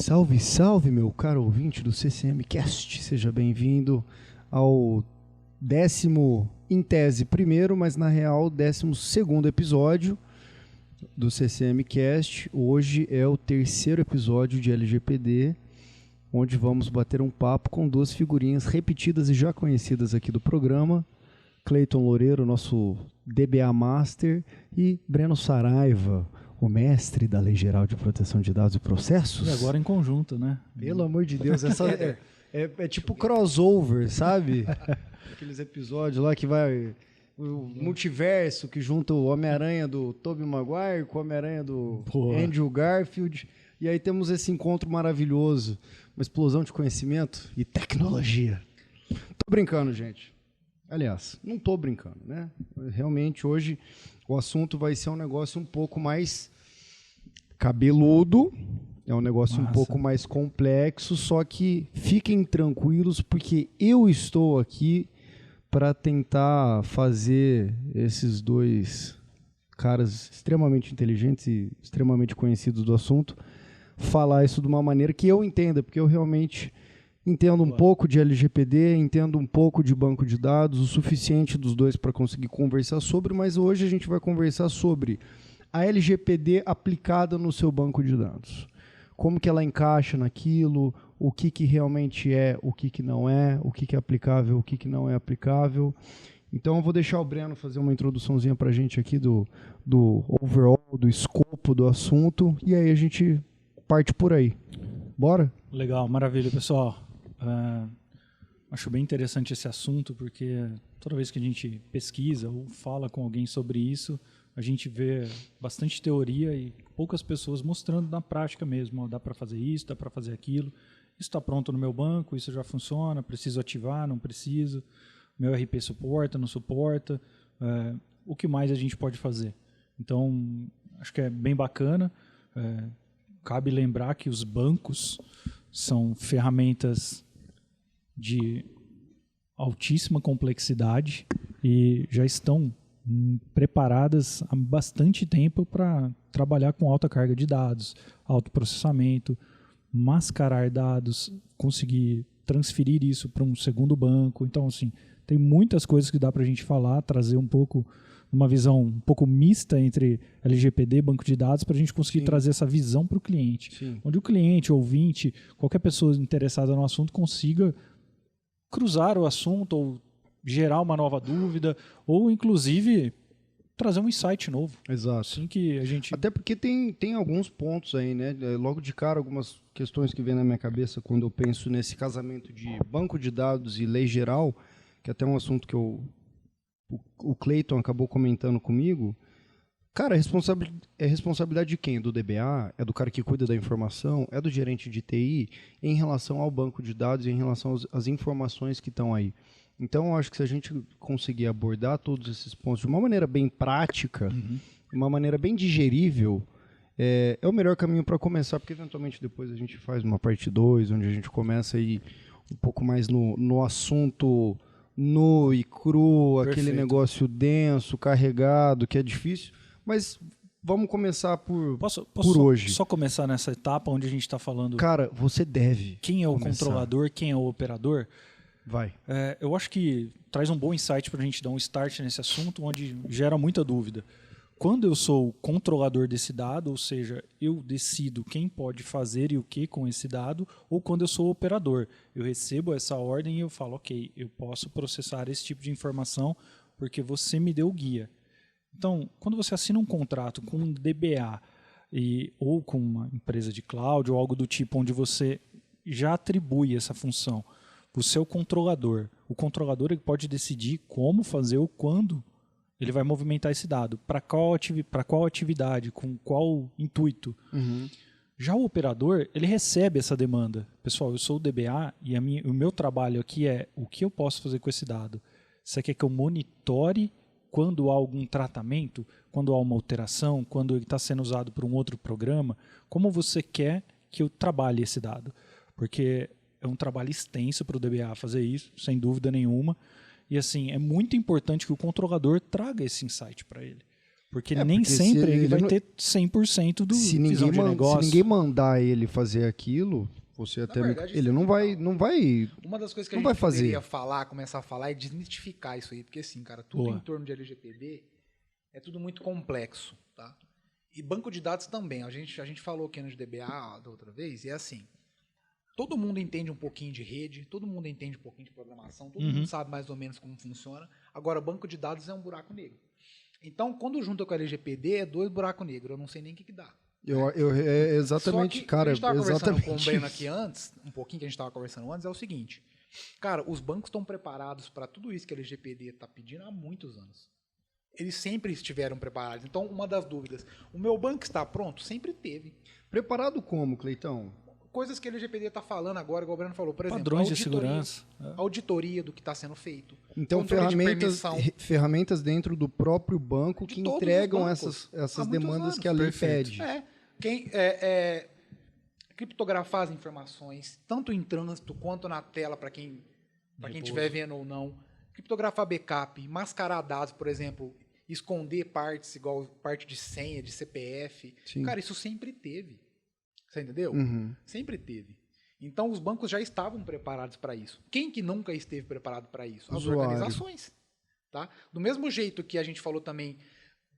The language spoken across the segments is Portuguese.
Salve, salve, meu caro ouvinte do CCM Cast. Seja bem-vindo ao em tese primeiro, mas na real 12º episódio do CCM Cast. Hoje é o terceiro episódio de LGPD, onde vamos bater um papo com duas figurinhas repetidas e já conhecidas aqui do programa. Cleiton Loureiro, nosso DBA Master, e Breno Saraiva, o mestre da Lei Geral de Proteção de Dados e Processos. E agora em conjunto, né? Pelo amor de Deus, é tipo crossover, sabe? Aqueles episódios lá que vai... O multiverso que junta o Homem-Aranha do Tobey Maguire com o Homem-Aranha do Andrew Garfield. E aí temos esse encontro maravilhoso, uma explosão de conhecimento e tecnologia. Tô brincando, gente. Aliás, não tô brincando, né? Realmente hoje o assunto vai ser um negócio um pouco mais cabeludo, é um negócio um pouco mais complexo, só que fiquem tranquilos porque eu estou aqui para tentar fazer esses dois caras extremamente inteligentes e extremamente conhecidos do assunto falar isso de uma maneira que eu entenda, porque eu realmente entendo um pouco de LGPD, entendo um pouco de banco de dados, o suficiente dos dois para conseguir conversar sobre, mas hoje a gente vai conversar sobre a LGPD aplicada no seu banco de dados. Como que ela encaixa naquilo, o que realmente é, o que não é, o que é aplicável, o que não é aplicável. Então eu vou deixar o Breno fazer uma introduçãozinha para a gente aqui do overall, do escopo do assunto, e aí a gente parte por aí. Bora? Legal, maravilha, pessoal. Acho bem interessante esse assunto, porque toda vez que a gente pesquisa ou fala com alguém sobre isso, a gente vê bastante teoria e poucas pessoas mostrando na prática mesmo. Ó, dá para fazer isso, dá para fazer aquilo. Isso está pronto no meu banco, isso já funciona, preciso ativar, não preciso. Meu RP suporta, não suporta. O que mais a gente pode fazer? Então, acho que é bem bacana. Cabe lembrar que os bancos são ferramentas de altíssima complexidade e já estão preparadas há bastante tempo para trabalhar com alta carga de dados, alto processamento, mascarar dados, conseguir transferir isso para um segundo banco. Então, assim, tem muitas coisas que dá para a gente falar, trazer um pouco, uma visão um pouco mista entre LGPD e banco de dados para a gente conseguir trazer essa visão para o cliente. Sim. Onde o cliente, ouvinte, qualquer pessoa interessada no assunto consiga cruzar o assunto ou gerar uma nova dúvida ou, inclusive, trazer um insight novo. Exato. Assim que a gente... Até porque tem alguns pontos aí, né? Logo de cara, algumas questões que vêm na minha cabeça quando eu penso nesse casamento de banco de dados e lei geral, que é até um assunto que o Cleiton acabou comentando comigo. Cara, é responsabilidade de quem? Do DBA? É do cara que cuida da informação? É do gerente de TI? Em relação ao banco de dados e em relação às informações que estão aí. Então, eu acho que se a gente conseguir abordar todos esses pontos de uma maneira bem prática, uma maneira bem digerível, é o melhor caminho para começar, porque eventualmente depois a gente faz uma parte 2, onde a gente começa a ir um pouco mais no assunto nu e cru, Perfeito. Aquele negócio denso, carregado, que é difícil. Mas vamos começar por hoje. Só começar nessa etapa onde a gente está falando... Cara, você deve Quem é o começar. Controlador, quem é o operador? Vai. Eu acho que traz um bom insight para a gente dar um start nesse assunto, onde gera muita dúvida. Quando eu sou o controlador desse dado, ou seja, eu decido quem pode fazer e o que com esse dado, ou quando eu sou o operador, eu recebo essa ordem e eu falo, ok, eu posso processar esse tipo de informação porque você me deu o guia. Então, quando você assina um contrato com um DBA ou com uma empresa de cloud ou algo do tipo, onde você já atribui essa função, você é o controlador. O controlador ele pode decidir como fazer ou quando ele vai movimentar esse dado, para qual atividade, com qual intuito. Já o operador, ele recebe essa demanda. Pessoal, eu sou o DBA e o meu trabalho aqui é o que eu posso fazer com esse dado. Você quer que eu monitore quando há algum tratamento, quando há uma alteração, quando ele está sendo usado por um outro programa? Como você quer que eu trabalhe esse dado? Porque é um trabalho extenso para o DBA fazer isso, sem dúvida nenhuma. E assim, é muito importante que o controlador traga esse insight para ele. Porque nem sempre ele vai ter 100% do visão de negócio. Se ninguém mandar ele fazer aquilo, você até verdade, ele não vai Uma das coisas que não a gente vai poderia começar a falar é desmistificar isso aí, porque assim, cara, tudo em torno de LGPD é tudo muito complexo, tá? E banco de dados também. A gente falou aqui no DBA da outra vez, e é assim, todo mundo entende um pouquinho de rede, todo mundo entende um pouquinho de programação, todo mundo sabe mais ou menos como funciona. Agora, banco de dados é um buraco negro. Então, quando junta com a LGPD, é 2 buracos negros. Eu não sei nem o que dá. Exatamente, cara. A gente estava conversando com o Exatamente. Breno aqui antes, um pouquinho que a gente estava conversando antes, é o seguinte. Cara, os bancos estão preparados para tudo isso que a LGPD está pedindo há muitos anos. Eles sempre estiveram preparados. Então, uma das dúvidas, o meu banco está pronto? Sempre teve. Preparado como, Cleitão? Coisas que a LGPD está falando agora, igual o Breno falou, por exemplo, Padrões de segurança. Auditoria do que está sendo feito. Então, ferramentas dentro do próprio banco que entregam essas demandas que a lei pede. Criptografar as informações, tanto em trânsito quanto na tela, para quem estiver vendo ou não. Criptografar backup, mascarar dados, por exemplo, esconder partes, igual parte de senha, de CPF. Sim. Cara, isso sempre teve. Você entendeu? Sempre teve. Então, os bancos já estavam preparados para isso. Quem que nunca esteve preparado para isso? As organizações. Tá? Do mesmo jeito que a gente falou também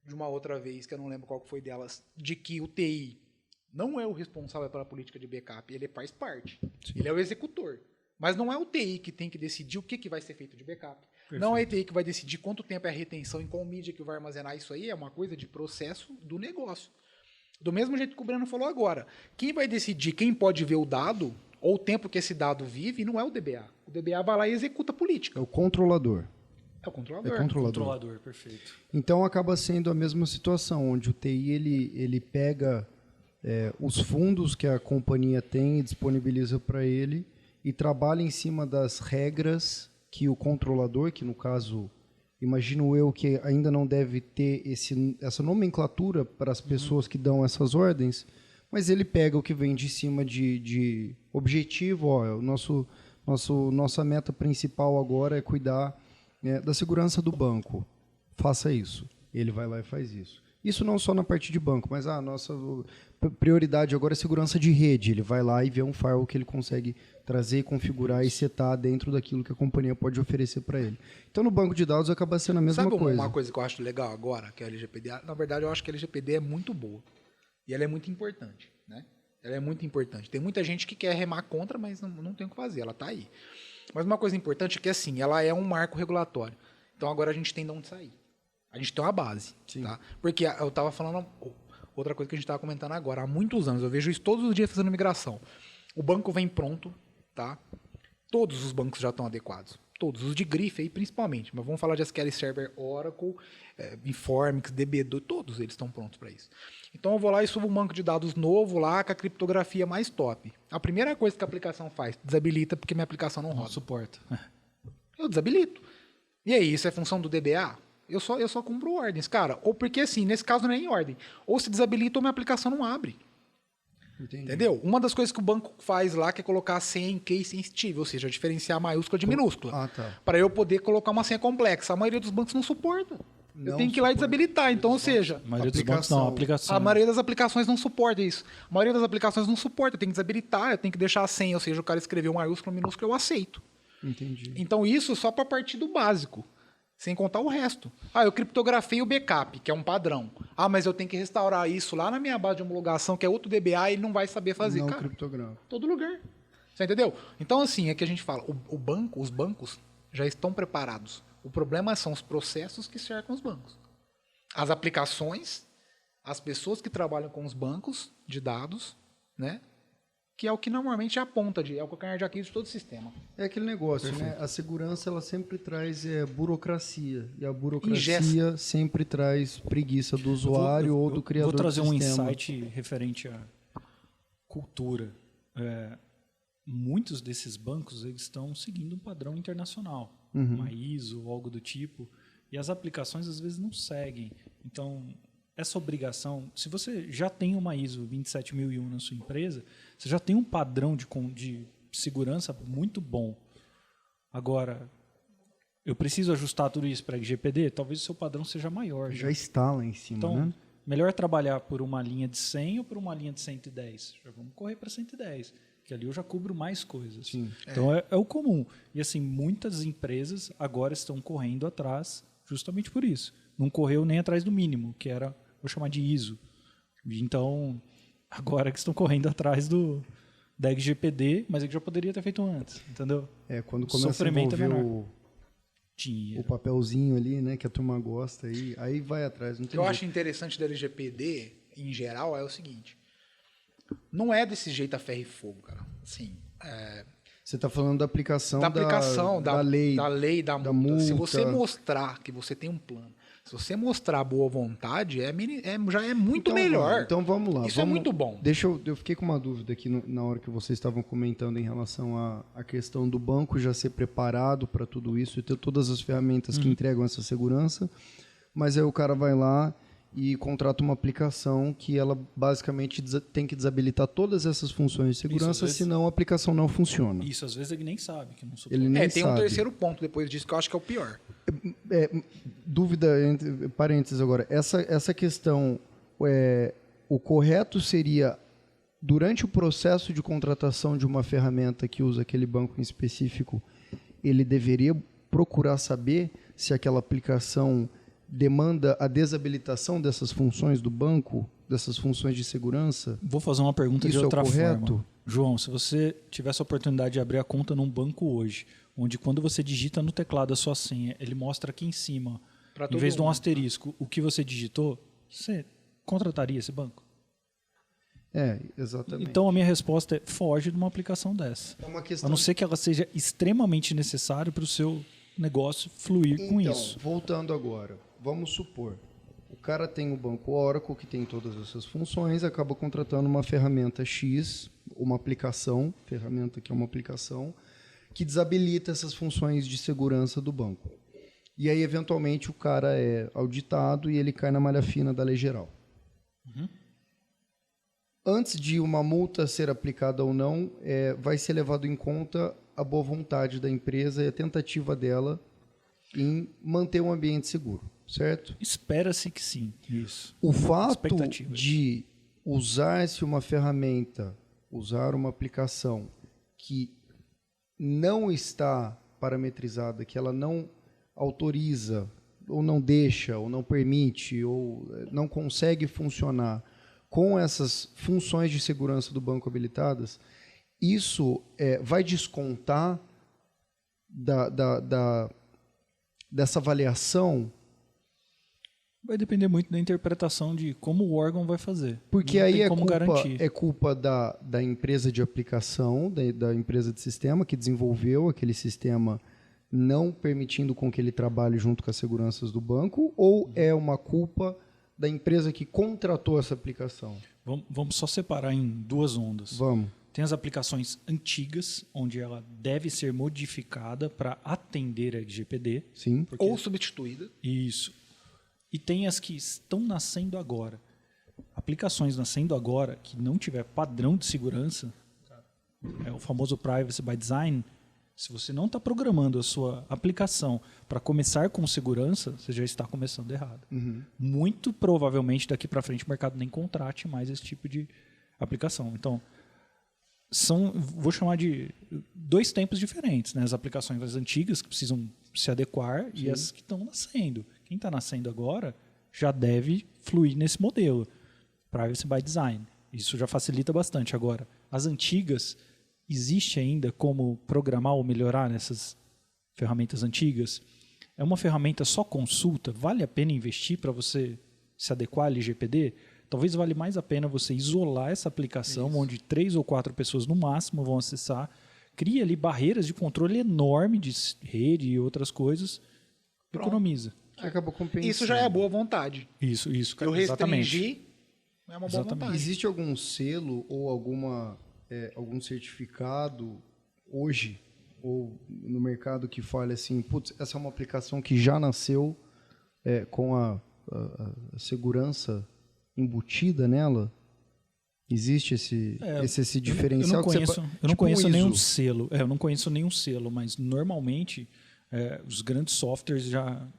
de uma outra vez, que eu não lembro qual foi delas, de que o TI não é o responsável pela política de backup, ele faz parte. Sim. Ele é o executor. Mas não é o TI que tem que decidir o que vai ser feito de backup. Perfeito. Não é o TI que vai decidir quanto tempo é a retenção, em qual mídia que vai armazenar isso aí, é uma coisa de processo do negócio. Do mesmo jeito que o Breno falou agora. Quem vai decidir quem pode ver o dado, ou o tempo que esse dado vive, não é o DBA. O DBA vai lá e executa a política. É o controlador. É o controlador. Controlador, perfeito. Então acaba sendo a mesma situação, onde o TI ele pega os fundos que a companhia tem e disponibiliza para ele e trabalha em cima das regras que o controlador, que no caso, imagino eu que ainda não deve ter essa nomenclatura para as pessoas que dão essas ordens, mas ele pega o que vem de cima de objetivo. Nossa meta principal agora é cuidar da segurança do banco. Faça isso. Ele vai lá e faz isso. Isso não só na parte de banco, mas a nossa prioridade agora é segurança de rede. Ele vai lá e vê um firewall que ele consegue trazer, configurar e setar dentro daquilo que a companhia pode oferecer para ele. Então, no banco de dados acaba sendo a mesma coisa. Sabe uma coisa que eu acho legal agora, que é a LGPD? Na verdade, eu acho que a LGPD é muito boa. E ela é muito importante, né? Ela é muito importante. Tem muita gente que quer remar contra, mas não tem o que fazer. Ela está aí. Mas uma coisa importante é que, assim, ela é um marco regulatório. Então, agora a gente tem de onde sair. A gente tem uma base. Tá? Porque eu estava falando outra coisa que a gente estava comentando agora. Há muitos anos, eu vejo isso todos os dias fazendo migração. O banco vem pronto, tá? Todos os bancos já estão adequados. Todos, os de grife aí principalmente. Mas vamos falar de SQL Server, Oracle, Informix, DB2, todos eles estão prontos para isso. Então eu vou lá e subo um banco de dados novo lá com a criptografia mais top. A primeira coisa que a aplicação faz, desabilita porque minha aplicação não roda. Não suporta. Eu desabilito. E aí, isso é função do DBA? Eu só cumpro ordens, cara. Ou porque, assim, nesse caso não é em ordem. Ou se desabilita ou minha aplicação não abre. Entendi. Entendeu? Uma das coisas que o banco faz lá que é colocar a senha em case sensitive, ou seja, diferenciar maiúscula de minúscula. Para eu poder colocar uma senha complexa. A maioria dos bancos não suporta. Eu tenho que ir lá e desabilitar. Então, ou seja... A maioria dos bancos não, aplicação. A maioria das aplicações não suporta isso. A maioria das aplicações não suporta. Eu tenho que desabilitar, eu tenho que deixar a senha, ou seja, o cara escreveu maiúscula, minúscula, eu aceito. Entendi. Então, isso só para partir do básico. Sem contar o resto. Eu criptografei o backup, que é um padrão. Mas eu tenho que restaurar isso lá na minha base de homologação, que é outro DBA, e ele não vai saber fazer. Não, cara, criptografa. todo lugar. Você entendeu? Então, assim, é que a gente fala, os bancos já estão preparados. O problema são os processos que cercam os bancos. As aplicações, as pessoas que trabalham com os bancos de dados, né? Que é o que normalmente é a ponta, é o calcanhar de Aquiles de todo o sistema. É aquele negócio, né? A segurança ela sempre traz burocracia. E a burocracia sempre traz preguiça do usuário ou do criador do sistema. Vou trazer um insight referente à cultura. Muitos desses bancos eles estão seguindo um padrão internacional. Uma ISO, algo do tipo. E as aplicações às vezes não seguem. Então... essa obrigação, se você já tem uma ISO 27001 na sua empresa, você já tem um padrão de segurança muito bom. Agora, eu preciso ajustar tudo isso para LGPD, talvez o seu padrão seja maior. Já está lá em cima, Então, né? melhor trabalhar por uma linha de 100 ou por uma linha de 110? Já vamos correr para 110, que ali eu já cubro mais coisas. Sim. Então, é o comum. E assim, muitas empresas agora estão correndo atrás justamente por isso. Não correu nem atrás do mínimo, que era, vou chamar de ISO. Então, agora que estão correndo atrás da LGPD, mas é que já poderia ter feito antes, entendeu? Quando começa a envolver o papelzinho ali, né, que a turma gosta, aí vai atrás. Não tem O que eu jeito. acho interessante da LGPD, em geral, é o seguinte. Não é desse jeito a ferro e fogo, cara. Assim, Você está falando da aplicação da lei, da multa. Se você multa. mostrar que você tem um plano, se você mostrar boa vontade, já é muito melhor. Então vamos lá. Isso é muito bom. Eu fiquei com uma dúvida aqui na hora que vocês estavam comentando em relação à questão do banco já ser preparado para tudo isso e ter todas as ferramentas que entregam essa segurança, mas aí o cara vai lá e contrata uma aplicação que ela basicamente tem que desabilitar todas essas funções de segurança, vezes, senão a aplicação não funciona. Isso, às vezes ele nem sabe que não sou Ele nem tem sabe. um terceiro ponto depois disso que eu acho que é o pior. Dúvida, entre parênteses agora, essa questão, o correto seria, durante o processo de contratação de uma ferramenta que usa aquele banco em específico, ele deveria procurar saber se aquela aplicação demanda a desabilitação dessas funções do banco, dessas funções de segurança? Vou fazer uma pergunta Isso de outra é o correto? forma. João, se você tivesse a oportunidade de abrir a conta num banco hoje, onde quando você digita no teclado a sua senha, ele mostra aqui em cima, em vez de um asterisco, o que você digitou, você contrataria esse banco? Exatamente. Então a minha resposta é foge de uma aplicação dessa. É uma questão... A não ser que ela seja extremamente necessária para o seu negócio fluir com isso. Então, voltando agora, vamos supor, o cara tem o banco Oracle, que tem todas essas funções, acaba contratando uma ferramenta X, uma aplicação, ferramenta que é uma aplicação, que desabilita essas funções de segurança do banco. E aí, eventualmente, o cara é auditado e ele cai na malha fina da lei geral. Antes de uma multa ser aplicada ou não, vai ser levado em conta a boa vontade da empresa e a tentativa dela em manter um ambiente seguro, certo? Espera-se que sim, isso. O fato Expectativas. de usar-se uma ferramenta, usar uma aplicação que não está parametrizada, que ela não autoriza, ou não deixa, ou não permite, ou não consegue funcionar com essas funções de segurança do banco habilitadas, isso vai descontar dessa avaliação. Vai depender muito da interpretação de como o órgão vai fazer. Porque não aí tem como garantir. é culpa da empresa de aplicação, da empresa de sistema que desenvolveu aquele sistema, não permitindo com que ele trabalhe junto com as seguranças do banco, ou é uma culpa da empresa que contratou essa aplicação? Vamos só separar em duas ondas. Vamos. Tem as aplicações antigas, onde ela deve ser modificada para atender a LGPD. Sim. Ou substituída. Isso. E tem as que estão nascendo agora. Aplicações nascendo agora que não tiver padrão de segurança, é o famoso privacy by design. Se você não está programando a sua aplicação para começar com segurança, você já está começando errado. Muito provavelmente daqui para frente o mercado nem contrate mais esse tipo de aplicação. Então, vou chamar de dois tempos diferentes, né? As aplicações antigas que precisam se adequar e as que estão nascendo. Quem está nascendo agora já deve fluir nesse modelo, privacy by design. Isso já facilita bastante. Agora, as antigas, existe ainda como programar ou melhorar nessas ferramentas antigas? É uma ferramenta só consulta? Vale a pena investir para você se adequar à LGPD? Talvez valha mais a pena você isolar essa aplicação, onde 3 ou 4 pessoas no máximo vão acessar, cria ali barreiras de controle enorme de rede e outras coisas, economiza. Acabou compensando. Isso já é a boa vontade. Isso, Eu exatamente. restringir é uma boa vontade. Existe algum selo ou algum certificado hoje ou no mercado que fale assim, putz, essa é uma aplicação que já nasceu com a segurança embutida nela? Existe esse diferencial? Eu não conheço nenhum ISO. selo. Eu não conheço nenhum selo, mas normalmente os grandes softwares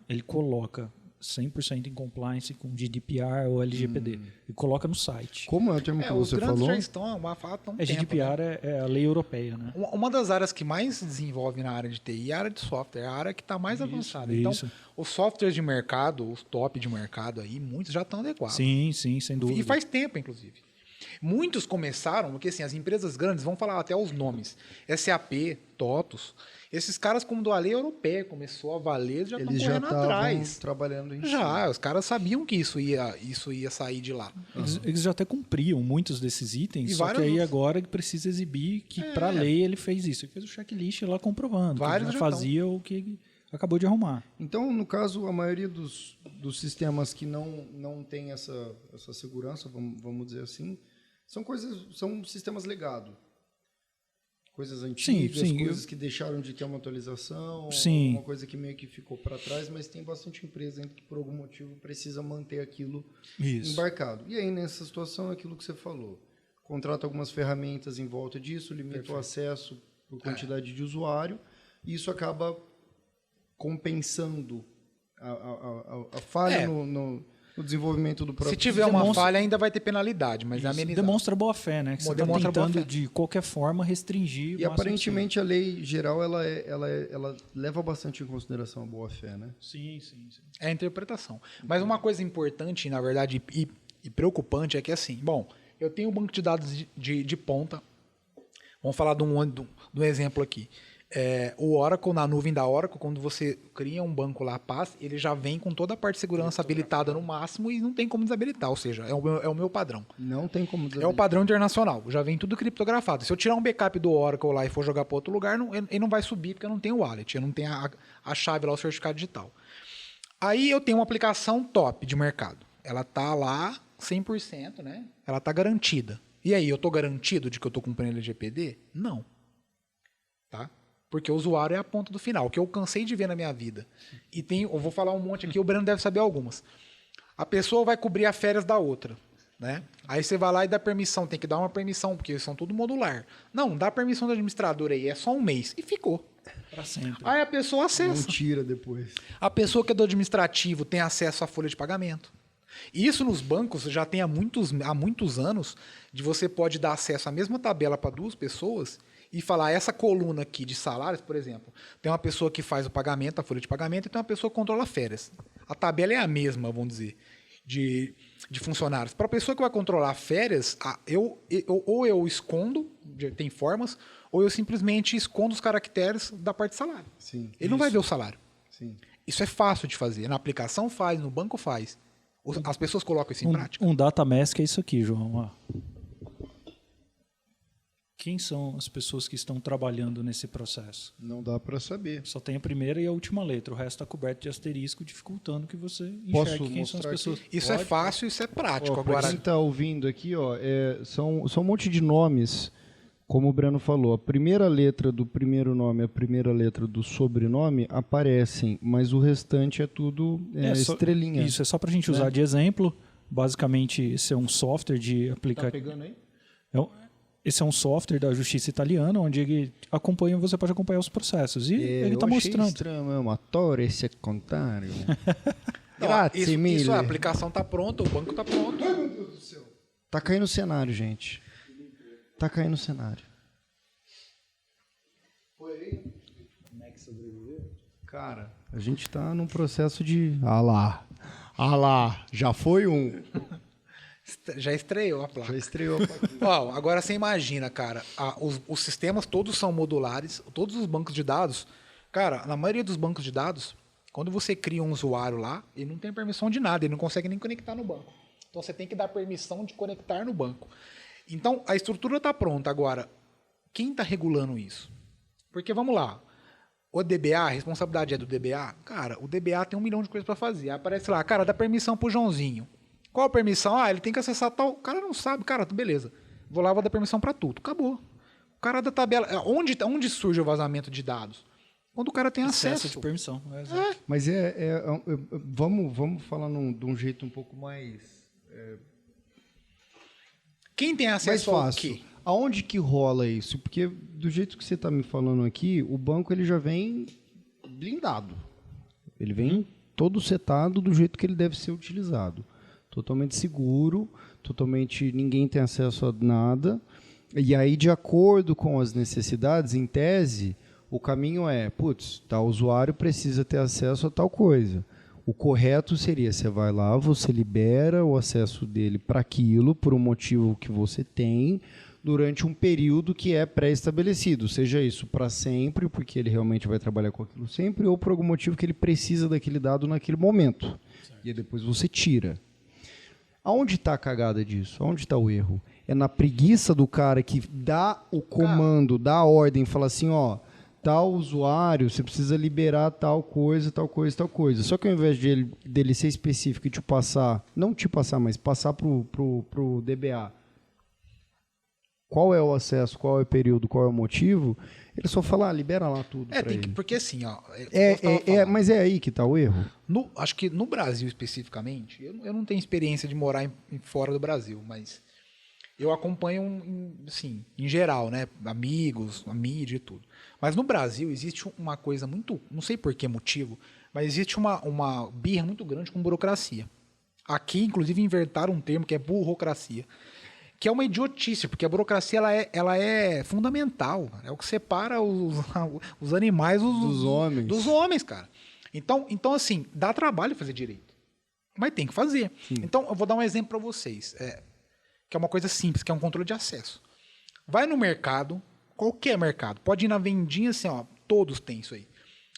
ele coloca 100% em compliance com GDPR ou LGPD e coloca no site. Como é o termo que Os você grandes falou? já estão há um tempo, GDPR né? é a lei europeia, né? Uma das áreas que mais se desenvolve na área de TI é a área de software, é a área que está mais avançada. Então, os softwares de mercado, os top de mercado aí, muitos já estão adequados. Sim, sem dúvida. E faz tempo, inclusive. Muitos começaram, porque assim, as empresas grandes, vão falar até os nomes, SAP, TOTUS, esses caras, como do a lei europeia começou a valer, já estão correndo atrás. Trabalhando em Já, os caras sabiam que isso ia sair de lá. Eles já até cumpriam muitos desses itens, E só que aí vários agora ele precisa exibir que para a lei ele fez isso. Ele fez o checklist lá comprovando Vários que já já fazia o que ele acabou de arrumar. Então, no caso, a maioria dos sistemas que não tem essa segurança, vamos dizer assim, são sistemas legados. Coisas antigas, Sim, coisas que deixaram de ter uma atualização, Sim. uma coisa que meio que ficou para trás, mas tem bastante empresa ainda que por algum motivo precisa manter aquilo embarcado. E aí, nessa situação, é aquilo que você falou. Contrata algumas ferramentas em volta disso, limita o acesso por quantidade de usuário, e isso acaba compensando a falha no desenvolvimento do próprio. Se tiver uma falha, ainda vai ter penalidade, mas ameniza. Demonstra boa fé, né? Que você está tentando, de qualquer forma, restringir. E aparentemente a lei geral ela leva bastante em consideração a boa fé, né? Sim. É a interpretação. Mas uma coisa importante, na verdade, e preocupante é que assim, bom, eu tenho um banco de dados de ponta. Vamos falar de um exemplo aqui. O Oracle, na nuvem da Oracle, quando você cria um banco lá, PaaS, ele já vem com toda a parte de segurança habilitada no máximo e não tem como desabilitar, ou seja, é o meu padrão. Não tem como desabilitar. É o padrão internacional, já vem tudo criptografado. Se eu tirar um backup do Oracle lá e for jogar para outro lugar, ele não vai subir porque eu não tenho o wallet, eu não tenho a chave lá, o certificado digital. Aí eu tenho uma aplicação top de mercado. Ela tá lá 100%, né? Ela tá garantida. E aí, eu tô garantido de que eu tô cumprindo o LGPD? Não. Tá? Porque o usuário é a ponta do final, que eu cansei de ver na minha vida. E eu vou falar um monte aqui, o Breno deve saber algumas. A pessoa vai cobrir as férias da outra, né? Aí você vai lá e dá permissão, tem que dar uma permissão, porque eles são tudo modular. Não, dá permissão do administrador aí, é só um mês. E ficou. Para sempre. Aí a pessoa acessa. Não tira depois. A pessoa que é do administrativo tem acesso à folha de pagamento. Isso nos bancos já tem há muitos anos, de você pode dar acesso à mesma tabela para duas pessoas e falar, essa coluna aqui de salários, por exemplo, tem uma pessoa que faz o pagamento, a folha de pagamento, e tem uma pessoa que controla férias. A tabela é a mesma, vamos dizer, de funcionários. Para a pessoa que vai controlar férias, ou eu escondo, tem formas, ou eu simplesmente escondo os caracteres da parte de salário. Sim, Ele não vai ver o salário. Sim. Isso é fácil de fazer. Na aplicação faz, no banco faz. As pessoas colocam isso em prática. Um data mask é isso aqui, João. Ó. Quem são as pessoas que estão trabalhando nesse processo? Não dá para saber. Só tem a primeira e a última letra. O resto está coberto de asterisco, dificultando que você enxergue quem são as pessoas. Isso é fácil, isso é prático. Agora, quem está ouvindo aqui, são um monte de nomes, como o Breno falou. A primeira letra do primeiro nome e a primeira letra do sobrenome aparecem, mas o restante é tudo estrelinha. Isso, é só para a gente usar de exemplo. Basicamente, esse é um software de aplicativo. Tá pegando aí? Esse é um software da Justiça Italiana, onde ele acompanha, você pode acompanhar os processos. E ele está mostrando. Estranho, é um ator secundário. Grazie, isso, a aplicação está pronta, o banco está pronto. Ai, meu Deus do céu. Tá caindo o cenário, gente. Tá caindo o cenário. Foi aí? Como é que sobreviveu? Cara, a gente tá num processo de... Ah lá, já foi um... Já estreou a placa. Já estreou a placa. Ó, agora você imagina, cara, os sistemas todos são modulares, todos os bancos de dados. Cara, na maioria dos bancos de dados, quando você cria um usuário lá, ele não tem permissão de nada, ele não consegue nem conectar no banco. Então você tem que dar permissão de conectar no banco. Então a estrutura está pronta. Agora, quem está regulando isso? Porque vamos lá, o DBA, a responsabilidade é do DBA? Cara, o DBA tem 1 milhão de coisas para fazer. Aparece lá, cara, dá permissão pro Joãozinho. Qual a permissão? Ele tem que acessar tal. O cara não sabe, cara, beleza. Vou lá, vou dar permissão para tudo. Acabou. O cara da tabela. Onde surge o vazamento de dados? Quando o cara tem acesso. De permissão. Mas vamos falar de um jeito um pouco mais. Quem tem acesso mais ao fácil. quê? Aonde que rola isso? Porque do jeito que você está me falando aqui, o banco ele já vem blindado. Ele vem todo setado do jeito que ele deve ser utilizado. Totalmente seguro, totalmente ninguém tem acesso a nada. E aí, de acordo com as necessidades, em tese, o caminho é, tal usuário precisa ter acesso a tal coisa. O correto seria, você vai lá, você libera o acesso dele para aquilo, por um motivo que você tem, durante um período que é pré-estabelecido. Seja isso para sempre, porque ele realmente vai trabalhar com aquilo sempre, ou por algum motivo que ele precisa daquele dado naquele momento. Certo. E aí depois você tira. Aonde está a cagada disso? Aonde está o erro? É na preguiça do cara que dá o comando, dá a ordem, fala assim, ó, tal usuário, você precisa liberar tal coisa, tal coisa, tal coisa. Só que ao invés dele ser específico e te passar, não te passar, mas passar pro DBA, qual é o acesso, qual é o período, qual é o motivo, ele só fala, libera lá tudo pra ele. Porque assim, ó... mas é aí que está o erro? Acho que no Brasil especificamente, eu não tenho experiência de morar fora do Brasil, mas eu acompanho, assim, em geral, né? Amigos, a mídia e tudo. Mas no Brasil existe uma coisa muito, não sei por que motivo, mas existe uma birra muito grande com burocracia. Aqui, inclusive, inventaram um termo que é burocracia, que é uma idiotice, porque a burocracia ela é fundamental. É o que separa os animais dos homens, cara. Então, assim, dá trabalho fazer direito. Mas tem que fazer. Sim. Então, eu vou dar um exemplo para vocês, que é uma coisa simples, que é um controle de acesso. Vai no mercado, qualquer mercado, pode ir na vendinha assim, ó, todos têm isso aí.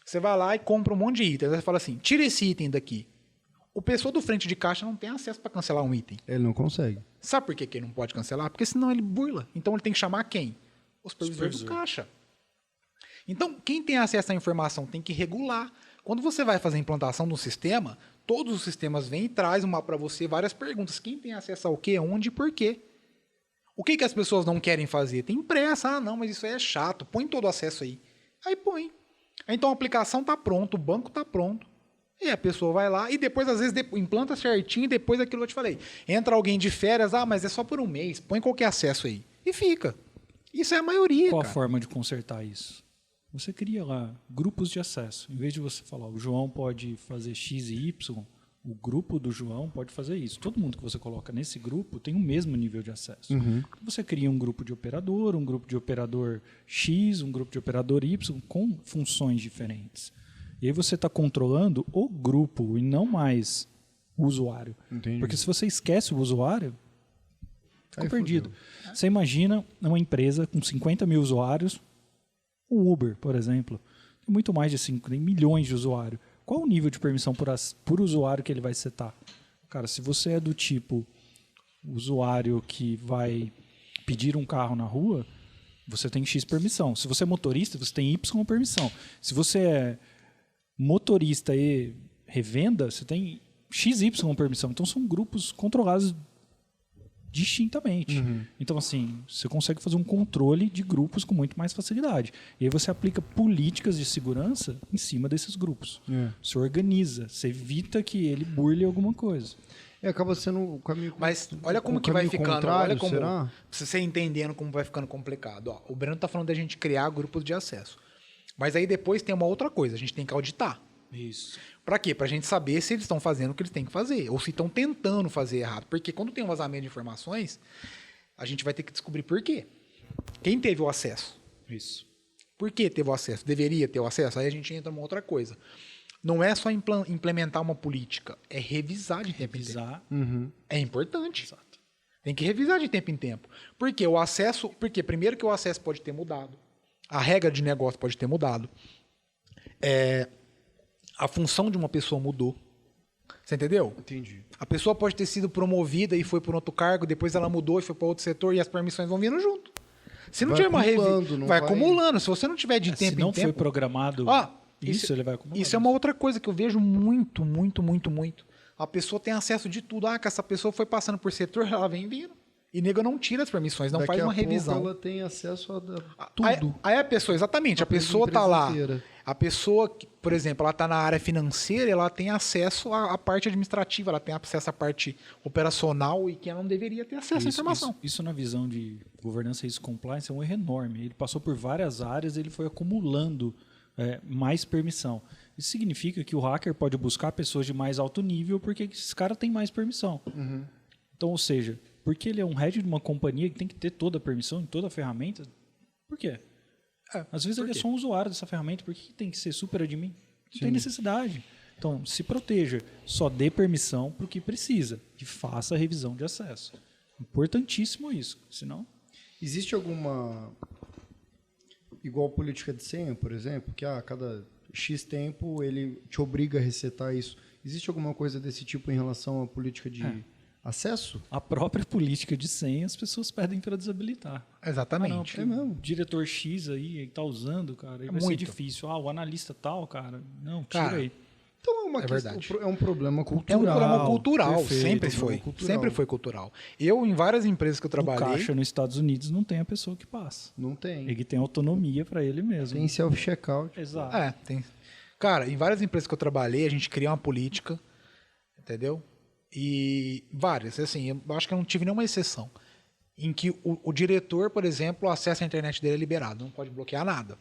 Você vai lá e compra um monte de itens. Aí você fala assim, tira esse item daqui. O pessoal do frente de caixa não tem acesso para cancelar um item. Ele não consegue. Sabe por que ele não pode cancelar? Porque senão ele burla. Então ele tem que chamar quem? Os supervisores do caixa. Então, quem tem acesso à informação tem que regular. Quando você vai fazer a implantação de um sistema, todos os sistemas vêm e trazem para você várias perguntas. Quem tem acesso ao quê, onde e por quê? O que as pessoas não querem fazer? Tem pressa. Ah, não, mas isso aí é chato. Põe todo o acesso aí. Aí põe. Então a aplicação está pronta, o banco está pronto. E a pessoa vai lá e depois, às vezes, implanta certinho e depois aquilo que eu te falei. Entra alguém de férias, mas é só por um mês, põe qualquer acesso aí. E fica. Isso é a maioria, Qual a forma de consertar isso? Você cria lá grupos de acesso. Em vez de você falar, o João pode fazer X e Y, o grupo do João pode fazer isso. Todo mundo que você coloca nesse grupo tem o mesmo nível de acesso. Uhum. Você cria um grupo de operador X, um grupo de operador Y, com funções diferentes. E aí você está controlando o grupo e não mais o usuário. Entendi. Porque se você esquece o usuário, fica perdido. Fudeu. Você imagina uma empresa com 50 mil usuários, o Uber, por exemplo, tem muito mais de 5, tem milhões de usuários. Qual o nível de permissão por usuário que ele vai setar? Cara, se você é do tipo usuário que vai pedir um carro na rua, você tem X permissão. Se você é motorista, você tem Y permissão. Se você é motorista e revenda, você tem XY permissão. Então, são grupos controlados distintamente. Uhum. Então, assim, você consegue fazer um controle de grupos com muito mais facilidade. E aí você aplica políticas de segurança em cima desses grupos. Você organiza, você evita que ele burle alguma coisa. Acaba sendo o caminho... Mas olha como que vai ficando. Olha como, será? Pra você entendendo como vai ficando complicado. Ó, o Breno tá falando da gente criar grupos de acesso. Mas aí depois tem uma outra coisa, a gente tem que auditar. Isso. Para quê? Para a gente saber se eles estão fazendo o que eles têm que fazer, ou se estão tentando fazer errado. Porque quando tem um vazamento de informações, a gente vai ter que descobrir por quê. Quem teve o acesso? Isso. Por que teve o acesso? Deveria ter o acesso? Aí a gente entra numa outra coisa. Não é só implementar uma política, é revisar de tempo em tempo. Uhum. É importante. Exato. Tem que revisar de tempo em tempo. Por quê? Porque primeiro que o acesso pode ter mudado. A regra de negócio pode ter mudado. A função de uma pessoa mudou. Você entendeu? Entendi. A pessoa pode ter sido promovida e foi por outro cargo, depois ela mudou e foi para outro setor e as permissões vão vindo junto. Se não tiver uma revisão, vai acumulando. Se você não tiver de tempo em tempo... Se não foi programado isso, ele vai acumulando. Isso é uma outra coisa que eu vejo muito. A pessoa tem acesso de tudo. Que essa pessoa foi passando por setor, ela vem vindo. E nego não tira as permissões, não faz uma revisão. Ela tem acesso a tudo. Aí a pessoa, exatamente, a pessoa está lá. A pessoa, por exemplo, ela está na área financeira, ela tem acesso à parte administrativa, ela tem acesso à parte operacional e que ela não deveria ter acesso à informação. Isso na visão de governança e compliance é um erro enorme. Ele passou por várias áreas, ele foi acumulando mais permissão. Isso significa que o hacker pode buscar pessoas de mais alto nível porque esses caras têm mais permissão. Uhum. Então, ou seja, porque ele é um head de uma companhia que tem que ter toda a permissão em toda a ferramenta, por quê? Às vezes ele é só um usuário dessa ferramenta, por que tem que ser super admin? Não tem necessidade. Então, se proteja, só dê permissão para o que precisa e faça a revisão de acesso. Importantíssimo isso, senão... Existe alguma... Igual política de senha, por exemplo, que a cada X tempo ele te obriga a resetar isso. Existe alguma coisa desse tipo em relação à política de acesso? A própria política de senha as pessoas pedem para desabilitar. Exatamente. É mesmo. O diretor X aí está usando, cara, vai ser difícil. O analista tal, cara, não, tira aí. Então é uma verdade. É um problema cultural. É um problema cultural, Perfeito, sempre foi. cultural. Sempre foi cultural. Eu, em várias empresas que eu No trabalhei... caixa nos Estados Unidos não tem a pessoa que passa. Não tem. Ele tem autonomia para ele mesmo. Tem self-checkout. Exato. tem. Cara, em várias empresas que eu trabalhei, a gente cria uma política, entendeu? E várias, assim, eu acho que eu não tive nenhuma exceção. Em que o diretor, por exemplo, o acesso à internet dele é liberado, não pode bloquear nada.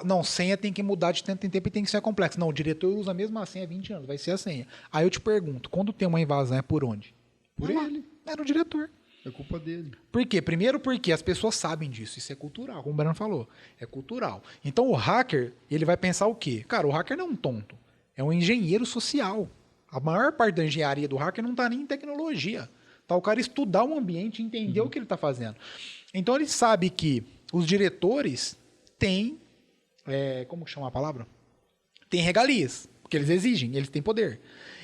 Não, senha tem que mudar de tempo em tempo e tem que ser complexa. Não, o diretor usa a mesma senha há 20 anos, vai ser a senha. Aí eu te pergunto, quando tem uma invasão é por onde? Por ele. É no diretor. É culpa dele. Por quê? Primeiro porque as pessoas sabem disso, isso é cultural, como o Breno falou, é cultural. Então o hacker, ele vai pensar o quê? Cara, o hacker não é um tonto, é um engenheiro social. A maior parte da engenharia do hacker não está nem em tecnologia. Tá o cara estudar o ambiente e entender o que ele está fazendo. Então ele sabe que os diretores têm, como chama a palavra? Tem regalias, porque eles exigem, eles têm poder.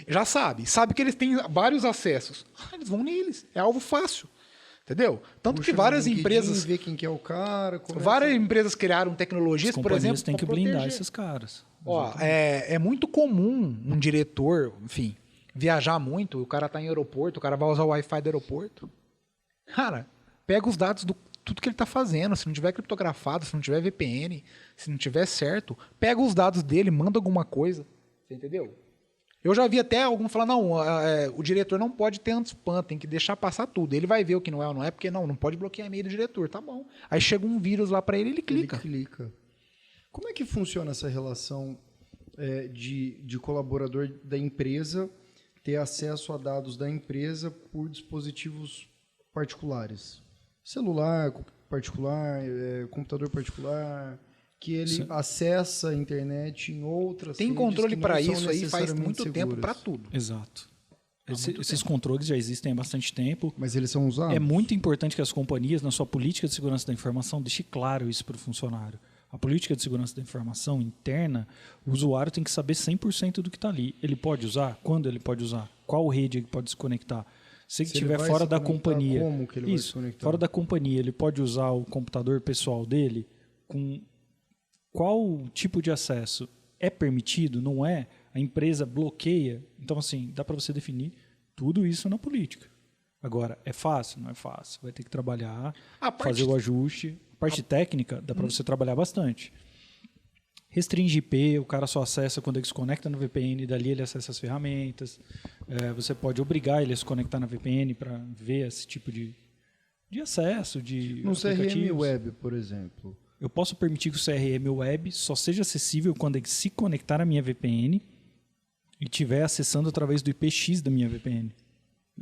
Já sabe que eles têm vários acessos. Eles vão neles, é alvo fácil. Entendeu? Tanto Puxa que várias no LinkedIn, empresas... ver quem que é o cara... Várias empresas criaram tecnologias, As por exemplo... têm que pra blindar proteger. esses caras. Ó, é muito comum um diretor, enfim, viajar muito, o cara tá em aeroporto, o cara vai usar o Wi-Fi do aeroporto. Cara, pega os dados do tudo que ele tá fazendo, se não tiver criptografado, se não tiver VPN, se não tiver certo, pega os dados dele, manda alguma coisa. Você entendeu? Eu já vi até algum falar, não, o diretor não pode ter anti-spam, tem que deixar passar tudo. Ele vai ver o que não é ou não é, porque não pode bloquear e-mail do diretor, tá bom. Aí chega um vírus lá para ele clica. Ele clica. Como é que funciona essa relação de colaborador da empresa ter acesso a dados da empresa por dispositivos particulares? Celular particular, computador particular, que ele acessa a internet em outras Tem redes controle que não para são isso aí faz muito necessariamente tempo seguras. para tudo. Exato. Esses controles já existem há bastante tempo. Mas eles são usados? É muito importante que as companhias, na sua política de segurança da informação, deixem claro isso para o funcionário. A política de segurança da informação interna, o usuário tem que saber 100% do que está ali. Ele pode usar? Quando ele pode usar? Qual rede ele pode se conectar? Se ele estiver fora da companhia, como que ele vai se conectar? Fora da companhia, ele pode usar o computador pessoal dele? Com qual tipo de acesso é permitido? Não é? A empresa bloqueia? Então, assim, dá para você definir tudo isso na política. Agora, é fácil? Não é fácil. Vai ter que trabalhar, fazer o ajuste. A parte técnica dá para você trabalhar bastante. Restringe IP, o cara só acessa quando ele se conecta no VPN, dali ele acessa as ferramentas. Você pode obrigar ele a se conectar na VPN para ver esse tipo de acesso, de no CRM aplicativos. Web, por exemplo. Eu posso permitir que o CRM Web só seja acessível quando ele se conectar à minha VPN e estiver acessando através do IPX da minha VPN.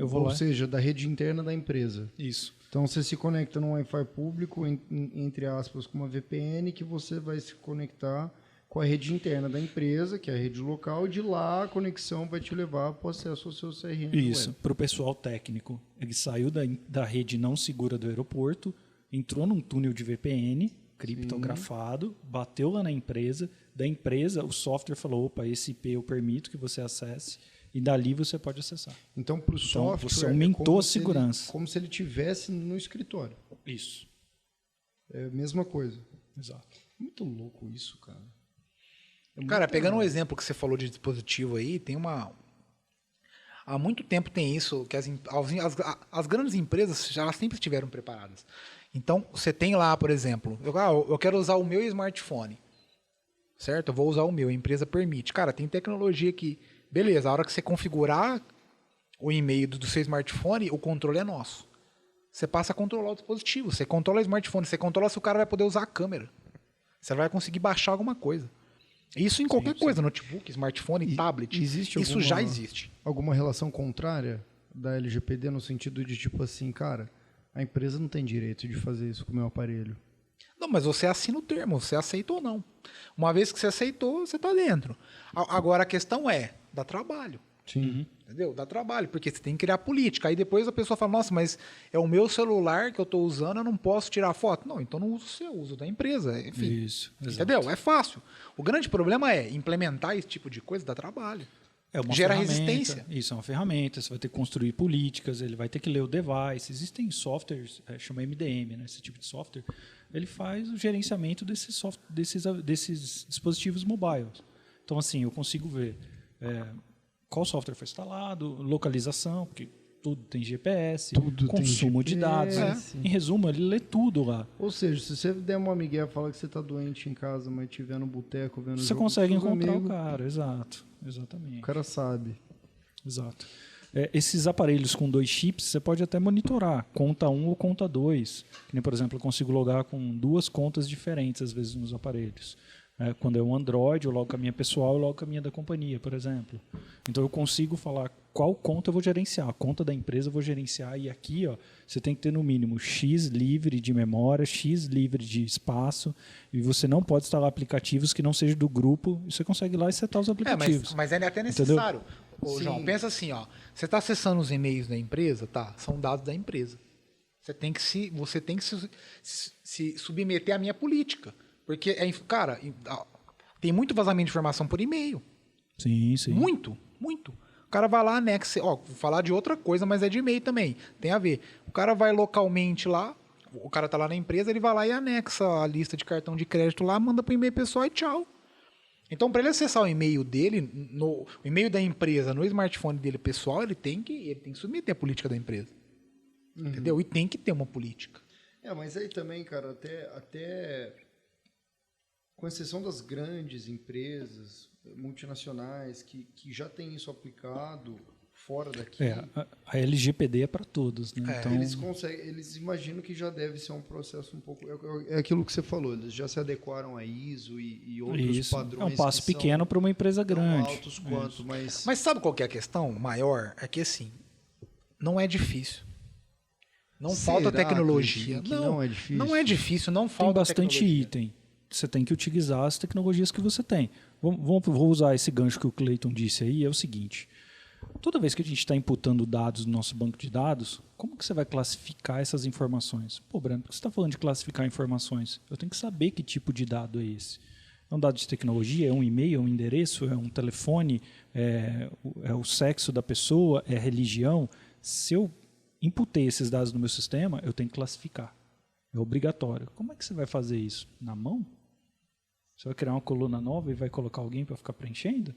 Ou seja, da rede interna da empresa. Isso. Então você se conecta num Wi-Fi público, entre aspas, com uma VPN, que você vai se conectar com a rede interna da empresa, que é a rede local, e de lá a conexão vai te levar para o acesso ao seu CRM. Isso, para o pessoal técnico. Ele saiu da rede não segura do aeroporto, entrou num túnel de VPN, criptografado, bateu lá na empresa, da empresa o software falou, opa, esse IP eu permito que você acesse, e dali você pode acessar. Então, para o software, você aumentou a segurança. Como se ele estivesse no escritório. Isso. É a mesma coisa. Exato. Muito louco isso, cara. Cara, pegando um exemplo que você falou de dispositivo aí, tem uma... Há muito tempo tem isso, que as grandes empresas elas sempre estiveram preparadas. Então, você tem lá, por exemplo, eu quero usar o meu smartphone. Certo? Eu vou usar o meu, a empresa permite. Cara, tem tecnologia que... Beleza, a hora que você configurar o e-mail do seu smartphone, o controle é nosso. Você passa a controlar o dispositivo, você controla o smartphone, você controla se o cara vai poder usar a câmera. Você vai conseguir baixar alguma coisa. Isso em qualquer coisa, notebook, smartphone, tablet. Isso já existe. Alguma relação contrária da LGPD no sentido de tipo assim, cara, a empresa não tem direito de fazer isso com o meu aparelho? Não, mas você assina o termo, você aceita ou não. Uma vez que você aceitou, você está dentro. Agora a questão é, dá trabalho. Sim. Entendeu? Dá trabalho, porque você tem que criar política. Aí depois a pessoa fala, nossa, mas é o meu celular que eu estou usando, eu não posso tirar foto. Não, então não uso o seu, uso da empresa. Enfim, Isso, entendeu? É fácil. O grande problema é implementar esse tipo de coisa, dá trabalho. É uma Gera ferramenta, resistência. Isso é uma ferramenta, você vai ter que construir políticas, ele vai ter que ler o device. Existem softwares, chama MDM, né, esse tipo de software. Ele faz o gerenciamento desses dispositivos mobiles. Então, assim, eu consigo ver qual software foi instalado, localização, porque tudo tem GPS, consumo de dados. Em resumo, ele lê tudo lá. Ou seja, se você der uma migué e falar que você está doente em casa, mas estiver no boteco vendo o Você jogo consegue com seus encontrar amigos, o cara, exatamente. o cara sabe. Exato. Esses aparelhos com 2 chips, você pode até monitorar, conta 1 ou conta 2. Que nem, por exemplo, eu consigo logar com 2 contas diferentes, às vezes, nos aparelhos. Quando é um Android, eu logo com a minha pessoal, eu logo com a minha da companhia, por exemplo. Então, eu consigo falar qual conta eu vou gerenciar. A conta da empresa eu vou gerenciar. E aqui, ó, você tem que ter, no mínimo, X livre de memória, X livre de espaço. E você não pode instalar aplicativos que não sejam do grupo. E você consegue ir lá e setar os aplicativos. Mas é até necessário. Ô, João, pensa assim, ó. Você está acessando os e-mails da empresa, tá? São dados da empresa. Você tem que se submeter à minha política. Porque, cara, tem muito vazamento de informação por e-mail. Sim. Muito. O cara vai lá, anexa. Ó, vou falar de outra coisa, mas é de e-mail também. Tem a ver. O cara vai localmente lá, o cara tá lá na empresa, ele vai lá e anexa a lista de cartão de crédito lá, manda pro e-mail pessoal e tchau. Então, para ele acessar o e-mail dele, o e-mail da empresa no smartphone dele pessoal, ele tem que submeter a política da empresa. Entendeu? E tem que ter uma política. Mas aí também, cara, até com exceção das grandes empresas multinacionais que já têm isso aplicado fora daqui. A LGPD é para todos, né? Então, eles imaginam que já deve ser um processo um pouco... É aquilo que você falou, eles já se adequaram a ISO e outros padrões. É um passo pequeno para uma empresa grande. Tão altos quanto, mas sabe qual que é a questão maior? É que assim, não é difícil. Não falta tecnologia. Não é difícil. Não é difícil, não falta bastante tecnologia. item. Você tem que utilizar as tecnologias que você tem. Vou usar esse gancho que o Cleiton disse aí, é o seguinte. Toda vez que a gente está imputando dados no nosso banco de dados, como que você vai classificar essas informações? Pô, Breno, por que você está falando de classificar informações? Eu tenho que saber que tipo de dado é esse. É um dado de tecnologia? É um e-mail? É um endereço? É um telefone? É o sexo da pessoa? É a religião? Se eu imputei esses dados no meu sistema, eu tenho que classificar. É obrigatório. Como é que você vai fazer isso? Na mão? Você vai criar uma coluna nova e vai colocar alguém para ficar preenchendo?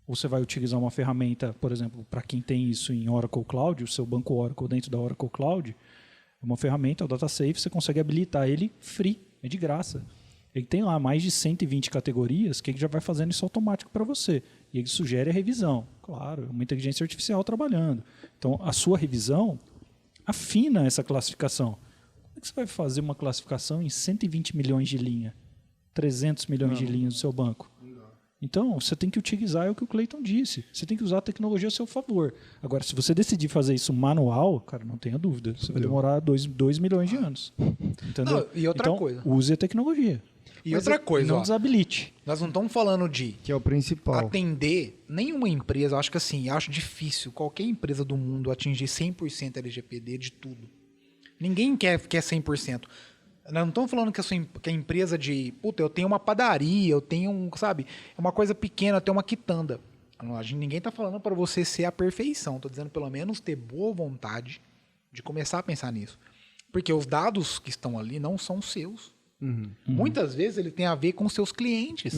Ou você vai utilizar uma ferramenta, por exemplo, para quem tem isso em Oracle Cloud, o seu banco Oracle dentro da Oracle Cloud, é uma ferramenta, o DataSafe, você consegue habilitar ele free, é de graça. Ele tem lá mais de 120 categorias que ele já vai fazendo isso automático para você. E ele sugere a revisão. Claro, é uma inteligência artificial trabalhando. Então, a sua revisão afina essa classificação. Como é que você vai fazer uma classificação em 120 milhões de linha? 300 milhões de linhas do seu banco? Então, você tem que utilizar o que o Cleiton disse. Você tem que usar a tecnologia a seu favor. Agora, se você decidir fazer isso manual, cara, não tenha dúvida. Você vai demorar 2 milhões de anos. Entendeu? Não, e outra então, coisa. Use a tecnologia. E outra coisa, não desabilite. Nós não estamos falando de que é o principal. Atender nenhuma empresa. Eu acho que assim, acho difícil qualquer empresa do mundo atingir 100% LGPD de tudo. Ninguém quer 100%. Nós não estamos falando que a empresa de... Puta, eu tenho uma padaria, eu tenho sabe? É uma coisa pequena, eu tenho uma quitanda. Ninguém está falando para você ser a perfeição. Estou dizendo pelo menos ter boa vontade de começar a pensar nisso. Porque os dados que estão ali não são seus. Muitas vezes ele tem a ver com seus clientes.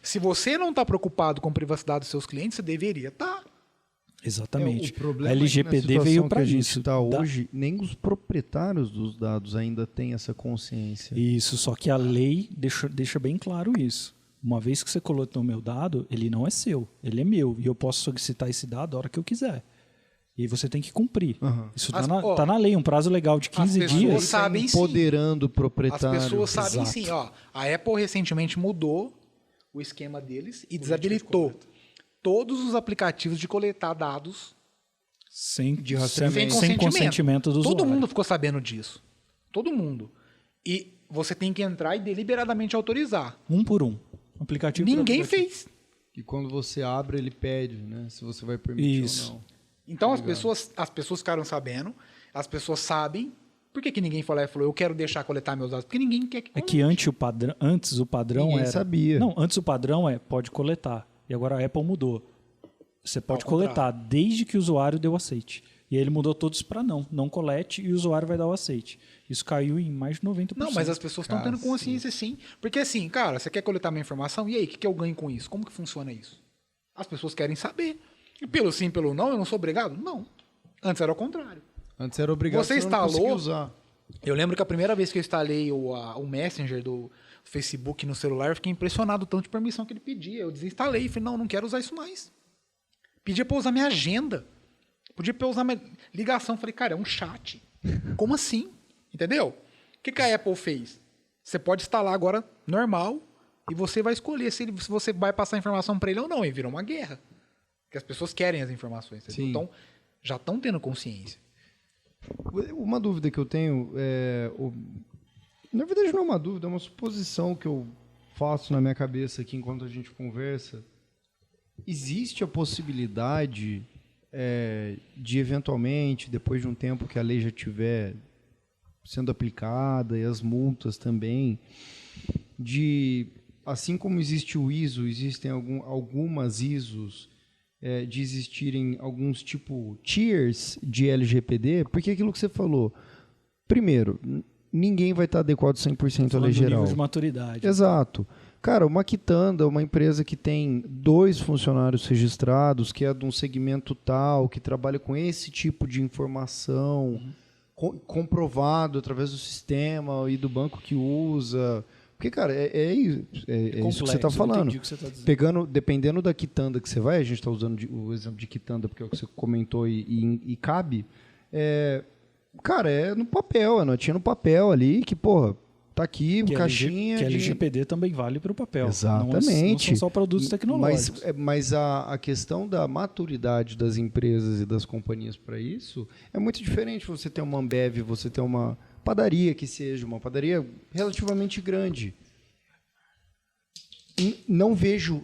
Se você não está preocupado com a privacidade dos seus clientes, você deveria estar. Exatamente. O problema a LGPD veio para isso. A gente está hoje, nem os proprietários dos dados ainda têm essa consciência. Isso, só que a lei deixa bem claro isso. Uma vez que você coletou o meu dado, ele não é seu, ele é meu. E eu posso solicitar esse dado a hora que eu quiser. E aí você tem que cumprir. Aham. Isso tá na lei, um prazo legal de 15 as pessoas dias. sabem sim. Empoderando o proprietário. As pessoas sabem Exato. sim. Ó, a Apple recentemente mudou o esquema deles e desabilitou todos os aplicativos de coletar dados Sem, De rastreamento. sem consentimento do Todo usuário. mundo ficou sabendo disso. Todo mundo. E você tem que entrar e deliberadamente autorizar. Um por um. Aplicativo por Ninguém aplicativo. fez. E quando você abre, ele pede, né? Se você vai permitir Isso. ou não. Então as pessoas ficaram sabendo, as pessoas sabem. Por que ninguém foi lá e falou, eu quero deixar coletar meus dados? Porque ninguém quer que É colete. que antes o padrão Ninguém era... sabia. Não, antes o padrão pode coletar. E agora a Apple mudou. Você pode Ao coletar desde que o usuário deu aceite. E aí ele mudou todos para não colete e o usuário vai dar o aceite. Isso caiu em mais de 90%. Não, mas as pessoas estão tendo Cacete. consciência sim. Porque assim, cara, você quer coletar minha informação? E aí, o que eu ganho com isso? Como que funciona isso? As pessoas querem saber. E pelo sim, pelo não, eu não sou obrigado? Não. Antes era o contrário. Antes era obrigado, Você senão não instalou? conseguia usar. Eu lembro que a primeira vez que eu instalei o Messenger do Facebook no celular, eu fiquei impressionado tanto de permissão que ele pedia. Eu desinstalei e falei, não quero usar isso mais. Pedia para usar minha agenda. Podia para usar minha ligação. Falei, cara, é um chat. Como assim? Entendeu? O que a Apple fez? Você pode instalar agora normal e você vai escolher se você vai passar informação para ele ou não. E virou uma guerra. Porque as pessoas querem as informações. Entendeu? Sim. Então, já estão tendo consciência. Uma dúvida que eu tenho na verdade não é uma dúvida, é uma suposição que eu faço na minha cabeça aqui enquanto a gente conversa. Existe a possibilidade de eventualmente, depois de um tempo que a lei já estiver sendo aplicada e as multas também, de, assim como existe o ISO, existem algumas ISOs, de existirem alguns tipo tiers de LGPD, porque aquilo que você falou, primeiro, ninguém vai estar adequado 100% à lei geral. nível de maturidade. Exato. Cara, uma Quitanda, uma empresa que tem 2 funcionários registrados, que é de um segmento tal, que trabalha com esse tipo de informação, comprovado através do sistema e do banco que usa. Porque, cara, é isso que você está falando. entendi o que você tá dizendo. Dependendo da Quitanda que você vai, a gente está usando o exemplo de Quitanda porque é o que você comentou e cabe. Cara, é no papel, é notinha no papel ali, que, porra, tá aqui, caixinha. Que LGPD também vale para o papel. Exatamente. Não são só produtos tecnológicos. Mas a questão da maturidade das empresas e das companhias para isso é muito diferente. Você ter uma Ambev, você ter uma padaria que seja, uma padaria relativamente grande. Não vejo,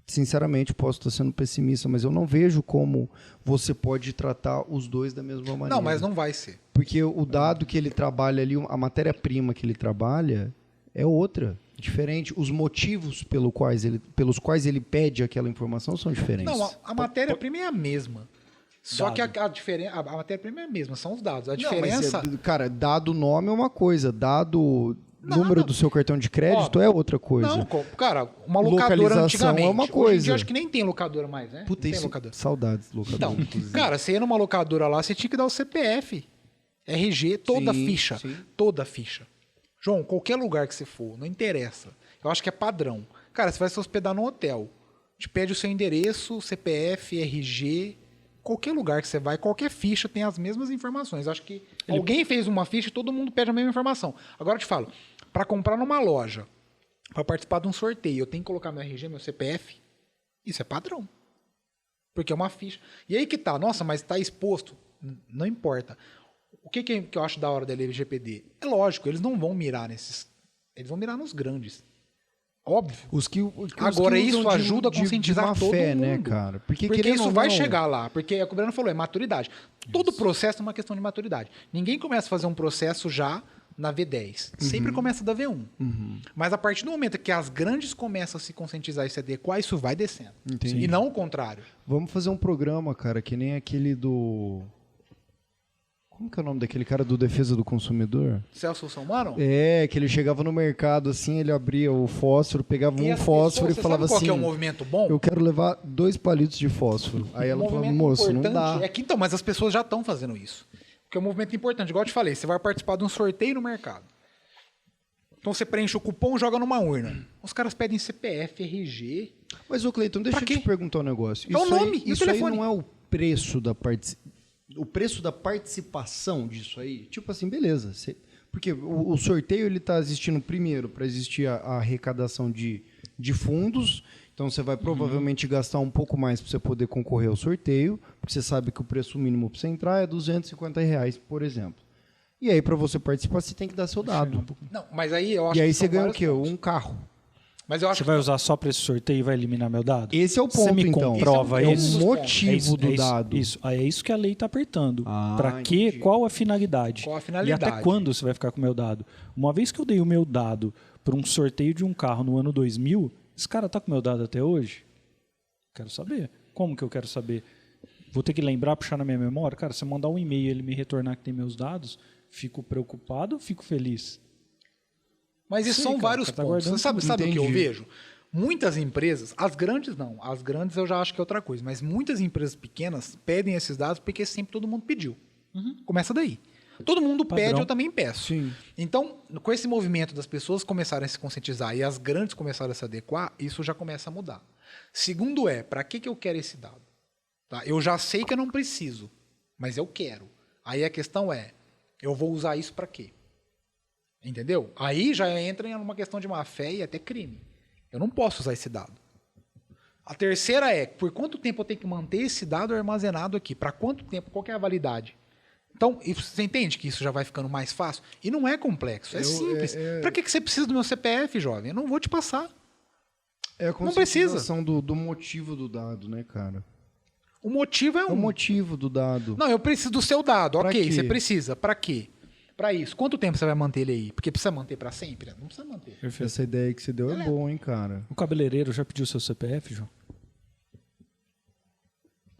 sinceramente, posso estar sendo pessimista, mas eu não vejo como você pode tratar os dois da mesma maneira. Não, mas não vai ser. Porque o dado que ele trabalha ali, a matéria-prima que ele trabalha é outra, diferente. Os motivos pelos quais ele pede aquela informação são diferentes. Não, a matéria-prima é a mesma. Só que a diferença. A matéria-prima é a mesma, são os dados. A diferença. Cara, dado nome é uma coisa, dado número do seu cartão de crédito é outra coisa. Não, cara, uma locadora Localização antigamente. é uma Hoje em coisa. dia acho que nem tem locadora mais, né? Puta, Não tem isso, locadora. saudades do locador. Então, inclusive. cara, você ia numa locadora lá, você tinha que dar o CPF, RG, toda Sim, ficha. sim. Toda ficha. João, qualquer lugar que você for, não interessa. Eu acho que é padrão. Cara, você vai se hospedar no hotel. Te pede o seu endereço, CPF, RG. Qualquer lugar que você vai, qualquer ficha tem as mesmas informações. Eu acho que alguém fez uma ficha e todo mundo pede a mesma informação. Agora eu te falo, para comprar numa loja, para participar de um sorteio, eu tenho que colocar meu RG, meu CPF. Isso é padrão. Porque é uma ficha. E aí que tá, nossa, mas tá exposto. Não importa. O que eu acho da hora da LGPD? É lógico, eles não vão mirar nesses. Eles vão mirar nos grandes. Óbvio. Agora, isso ajuda a conscientizar todo fé, mundo. né, cara? Porque isso ou vai não, chegar lá. Porque o que o Breno falou, é maturidade. Todo processo é uma questão de maturidade. Ninguém começa a fazer um processo já na V10. Sempre começa da V1. Mas a partir do momento que as grandes começam a se conscientizar e se adequar, isso vai descendo. Entendi. E não o contrário. Vamos fazer um programa, cara, que nem aquele do... Como que é o nome daquele cara do Defesa do Consumidor? Celso Salmano? Que ele chegava no mercado assim, ele abria o fósforo, pegava um fósforo e falava qual assim... que é um movimento bom? Eu quero levar 2 palitos de fósforo. Aí ela falava, moço, não dá. É que, então, mas as pessoas já estão fazendo isso. Porque é um movimento importante. Igual eu te falei, você vai participar de um sorteio no mercado. Então você preenche o cupom e joga numa urna. Os caras pedem CPF, RG. Mas, ô Cleiton, deixa eu Pra quê? te perguntar um negócio. É o nome e o isso aí telefone. não é o preço o preço da participação disso aí, tipo assim, beleza. Porque o sorteio ele está existindo primeiro para existir a arrecadação de fundos. Então você vai provavelmente gastar um pouco mais para você poder concorrer ao sorteio, porque você sabe que o preço mínimo para você entrar é R$250, por exemplo. E aí, para você participar, você tem que dar seu dado. Não, mas aí eu acho E aí que você ganha o quê? pontos. Um carro. Mas eu acho Você vai usar só para esse sorteio e vai eliminar meu dado? Esse é o ponto, Você me então. comprova É isso? o motivo do dado. Isso, é isso que a lei está apertando. Para quê? Entendi. Qual a finalidade? Qual a E finalidade? até quando você vai ficar com o meu dado? Uma vez que eu dei o meu dado para um sorteio de um carro no ano 2000, esse cara tá com o meu dado até hoje? Quero saber. Como que eu quero saber? Vou ter que lembrar, puxar na minha memória? Cara, se eu mandar um e-mail e ele me retornar que tem meus dados, fico preocupado ou fico feliz? Mas isso Sei, são cara, vários o cara tá pontos. Você guardando sabe o que eu Entendi. vejo? Muitas empresas, as grandes não, as grandes eu já acho que é outra coisa, mas muitas empresas pequenas pedem esses dados porque sempre todo mundo pediu. Começa daí. Todo mundo Padrão. pede, eu também peço. Sim. Então, com esse movimento das pessoas começarem a se conscientizar e as grandes começarem a se adequar, isso já começa a mudar. Segundo para que eu quero esse dado? Tá? Eu já sei que eu não preciso, mas eu quero. Aí a questão eu vou usar isso para quê? Entendeu? Aí já entra em uma questão de má-fé e até crime. Eu não posso usar esse dado. A terceira por quanto tempo eu tenho que manter esse dado armazenado aqui? Para quanto tempo? Qual que é a validade? Então, você entende que isso já vai ficando mais fácil? E não é complexo, é simples. Para que você precisa do meu CPF, jovem? Eu não vou te passar. É a Não precisa. conscientização do motivo do dado, né, cara? O motivo é É o motivo do dado. Não, eu preciso do seu dado. Pra Ok, quê? você precisa. Para quê? Para isso. Quanto tempo você vai manter ele aí? Porque precisa manter para sempre? Não precisa manter. Perfeito. Essa ideia que você deu é boa, hein, cara? O cabeleireiro já pediu seu CPF, João?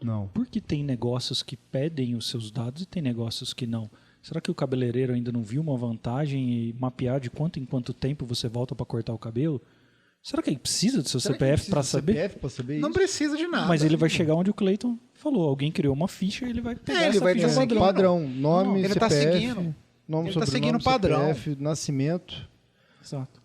Não. Porque tem negócios que pedem os seus dados e tem negócios que não. Será que o cabeleireiro ainda não viu uma vantagem e mapear de quanto em quanto tempo você volta para cortar o cabelo? Será que ele precisa do seu CPF para saber? CPF para saber Não isso? precisa de nada. Mas ele vai chegar onde o Cleiton falou. Alguém criou uma ficha e ele vai pegar ele essa vai ficha. dizer padrão. Padrão, nome, Ele CPF, tá seguindo. nome, Ele tá sobrenome, seguindo o padrão. CPF, nascimento. Exato.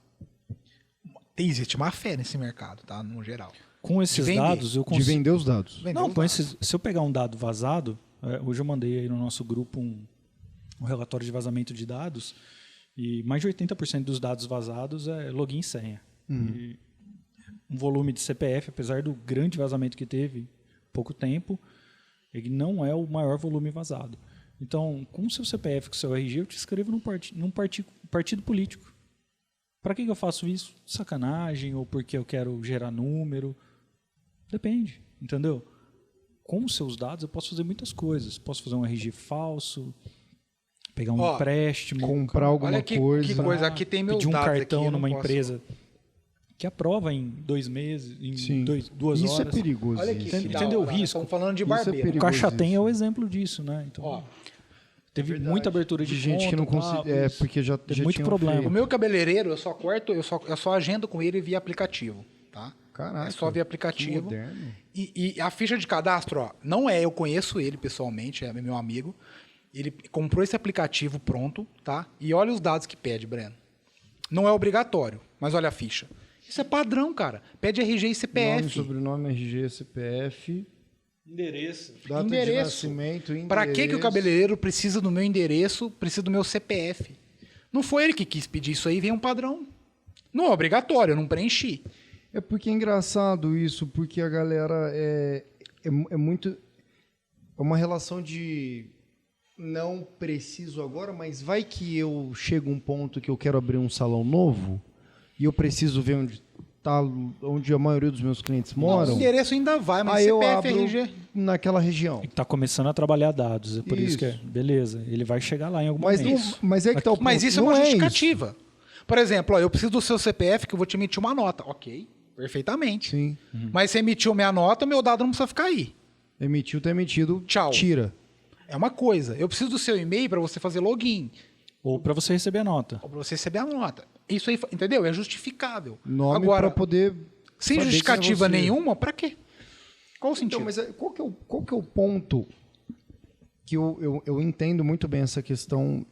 Existe má fé nesse mercado, tá? No geral. Com esses vender. dados, eu De consigo... vender os dados. Vender Não, os com dados. se eu pegar um dado vazado, hoje eu mandei aí no nosso grupo um relatório de vazamento de dados e mais de 80% dos dados vazados é login e senha. E um volume de CPF, apesar do grande vazamento que teve, pouco tempo, ele não é o maior volume vazado. Então, com o seu CPF, com o seu RG, eu te escrevo num partido político. Para que eu faço isso? Sacanagem ou porque eu quero gerar número? Depende, entendeu? Com os seus dados eu posso fazer muitas coisas. Posso fazer um RG falso, pegar um empréstimo, Comprar alguma Olha que coisa. Aqui tem meus pedir um dados cartão aqui, eu não numa posso- empresa que aprova em 2 meses, em Sim. 2 Isso horas. é perigoso. Olha aqui, isso. que da Entendeu o hora, risco? Estamos falando de Isso é barbeiro. O perigoso. Caixa Tem é isso. o exemplo disso, né? Então, Ó, teve muita abertura de De gente que não conta, consegue. tá, Porque já teve já muito tinham problema. o feito. meu cabeleireiro, eu só agendo com ele via aplicativo, tá? Caraca, É só via que aplicativo. moderno. E a ficha de cadastro, não eu conheço ele pessoalmente, é meu amigo. Ele comprou esse aplicativo pronto, tá? E olha os dados que pede, Breno. Não é obrigatório, mas olha a ficha. Isso é padrão, cara. Pede RG e CPF. Nome, sobrenome, RG, CPF, endereço. data de Endereço. nascimento, endereço. Para que o cabeleireiro precisa do meu endereço, precisa do meu CPF? Não foi ele que quis pedir isso aí, vem um padrão. Não é obrigatório, eu não preenchi. É porque é engraçado isso, porque a galera é muito. É uma relação de não preciso agora, mas vai que eu chego a um ponto que eu quero abrir um salão novo e eu preciso ver onde a maioria dos meus clientes O moram. endereço ainda vai, mas Aí eu CPF, abro RG. naquela região. Está começando a trabalhar dados, é por isso que é. Isso. Beleza, ele vai chegar lá em algum Mas, momento. mas é que tá o ponto. Mas isso é não uma isso. justificativa. Por exemplo, ó, eu preciso do seu CPF que eu vou te emitir uma nota. Ok, perfeitamente. Sim. Mas você emitiu minha nota, meu dado não precisa ficar aí. Emitiu, tá emitido. Tchau. Tira. É uma coisa. Eu preciso do seu e-mail para você fazer login, Ou para você receber a nota. ou para você receber a nota. Isso aí, entendeu? É justificável. Nome Agora, para poder. sem saber justificativa quem é você. nenhuma, para quê? Qual o sentido? Então, mas qual que é o ponto que eu entendo muito bem essa questão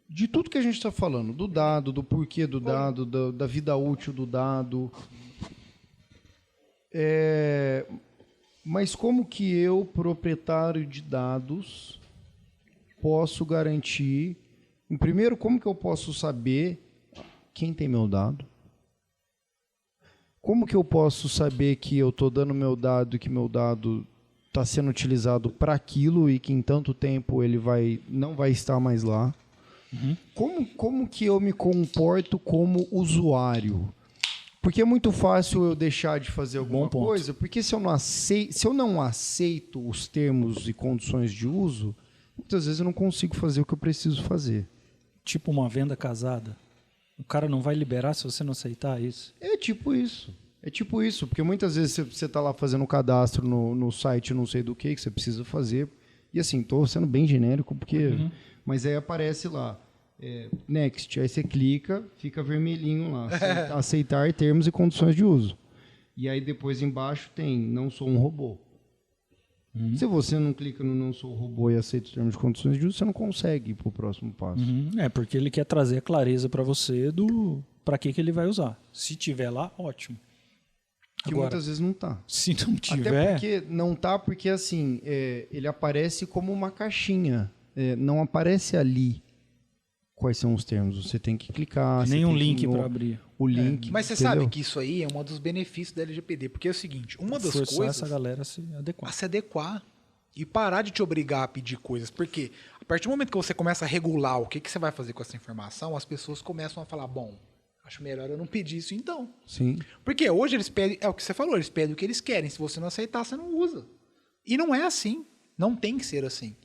de tudo que a gente está falando, do dado, do porquê do dado, da vida útil do dado. Mas como que eu, proprietário de dados, posso garantir... Primeiro, como que eu posso saber quem tem meu dado? Como que eu posso saber que eu estou dando meu dado e que meu dado está sendo utilizado para aquilo e que em tanto tempo ele não vai estar mais lá? Como que eu me comporto como usuário? Porque é muito fácil eu deixar de fazer alguma coisa, porque se eu não aceito os termos e condições de uso, muitas vezes eu não consigo fazer o que eu preciso fazer. Tipo uma venda casada. O cara não vai liberar se você não aceitar isso? É tipo isso. Porque muitas vezes você está lá fazendo um cadastro no site não sei do que você precisa fazer. E assim, estou sendo bem genérico, porque... Mas aí aparece lá, Next, aí você clica, fica vermelhinho lá, aceitar termos e condições de uso. E aí depois embaixo tem, não sou um robô. Se você não clica no não sou robô e aceita os termos e condições de uso, você não consegue ir para o próximo passo. É, porque ele quer trazer a clareza para você do para que ele vai usar. Se tiver lá, ótimo. Que agora, muitas vezes não tá. Se não tiver... Até porque não tá, porque assim, ele aparece como uma caixinha. Não aparece ali quais são os termos. Você tem que clicar. Nem um link para abrir. O link. Mas você sabe que isso aí é um dos benefícios da LGPD. Porque é o seguinte, uma das forçar coisas... essa galera a se adequar. A se adequar. E parar de te obrigar a pedir coisas. Porque a partir do momento que você começa a regular o que você vai fazer com essa informação, as pessoas começam a falar, bom, acho melhor eu não pedir isso então. Sim. Porque hoje eles pedem, é o que você falou, eles pedem o que eles querem. Se você não aceitar, você não usa. E não é assim. Não tem que ser assim.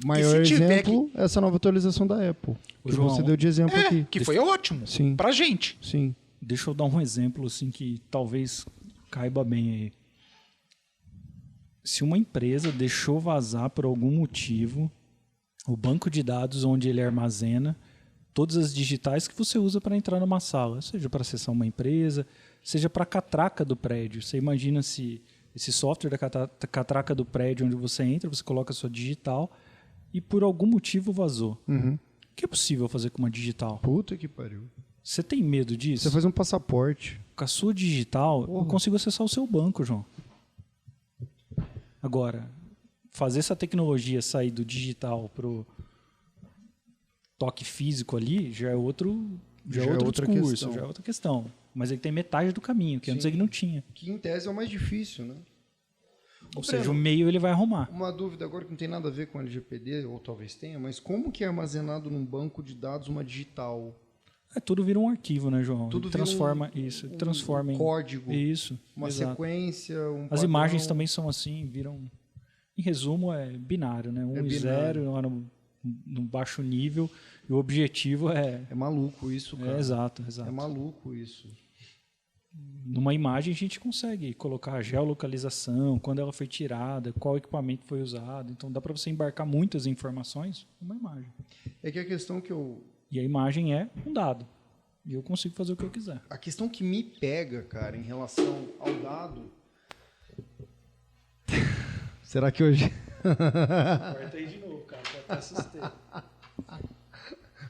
Maior exemplo, essa nova atualização da Apple. Que João, você deu de exemplo aqui. Que foi ótimo. Sim. Pra gente. Sim. Deixa eu dar um exemplo assim que talvez caiba bem aí. Se uma empresa deixou vazar por algum motivo o banco de dados onde ele armazena todas as digitais que você usa para entrar numa sala, seja para acessar uma empresa, seja para a catraca do prédio. Você imagina se esse software da catraca do prédio onde você entra, você coloca a sua digital e por algum motivo vazou. O que é possível fazer com uma digital? Puta que pariu. Você tem medo disso? Você faz um passaporte. Com a sua digital, eu consigo acessar o seu banco, João. Agora, fazer essa tecnologia sair do digital pro toque físico ali já é outro discurso, questão. já é outra questão. Mas ele tem metade do caminho, que antes ele não tinha. Que em tese é o mais difícil, né? Ou seja, o meio ele vai arrumar. Uma dúvida agora que não tem nada a ver com LGPD, ou talvez tenha, mas como que é armazenado num banco de dados uma digital? Tudo vira um arquivo, né, João? Tudo ele transforma isso, transforma em código, isso, uma exato. sequência, um As padrão. imagens também são assim, viram. Em resumo, é binário, né? 1 e 0 lá no baixo nível, e o objetivo é. É maluco isso, cara. Exato. É maluco isso. Numa imagem a gente consegue colocar a geolocalização, quando ela foi tirada, qual equipamento foi usado. Então dá para você embarcar muitas informações numa imagem. É que a questão que eu... E a imagem é um dado. E eu consigo fazer o que eu quiser. A questão que me pega, cara, em relação ao dado... Será que hoje... Corta aí de novo, cara, que eu até assustei.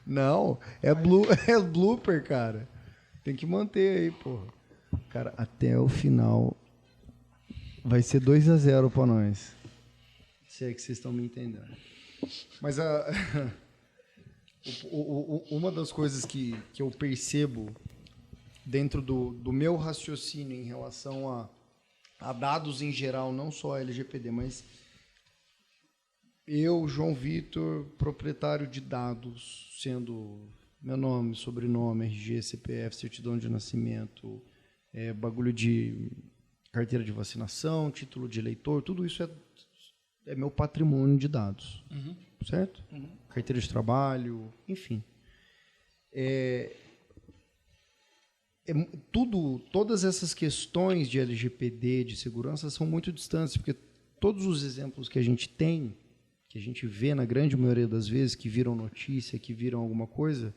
Não, é blooper, cara. Tem que manter aí, porra. Cara, até o final vai ser 2-0 pra nós. Se é que vocês estão me entendendo. Mas uma das coisas que eu percebo dentro do meu raciocínio em relação a dados em geral, não só a LGPD, mas eu, João Vitor, proprietário de dados, sendo meu nome, sobrenome, RG, CPF, certidão de nascimento, bagulho de carteira de vacinação, título de eleitor, tudo isso é meu patrimônio de dados, certo? Carteira de trabalho, enfim. Todas essas questões de LGPD, de segurança, são muito distantes, porque todos os exemplos que a gente tem, que a gente vê na grande maioria das vezes, que viram notícia, que viram alguma coisa,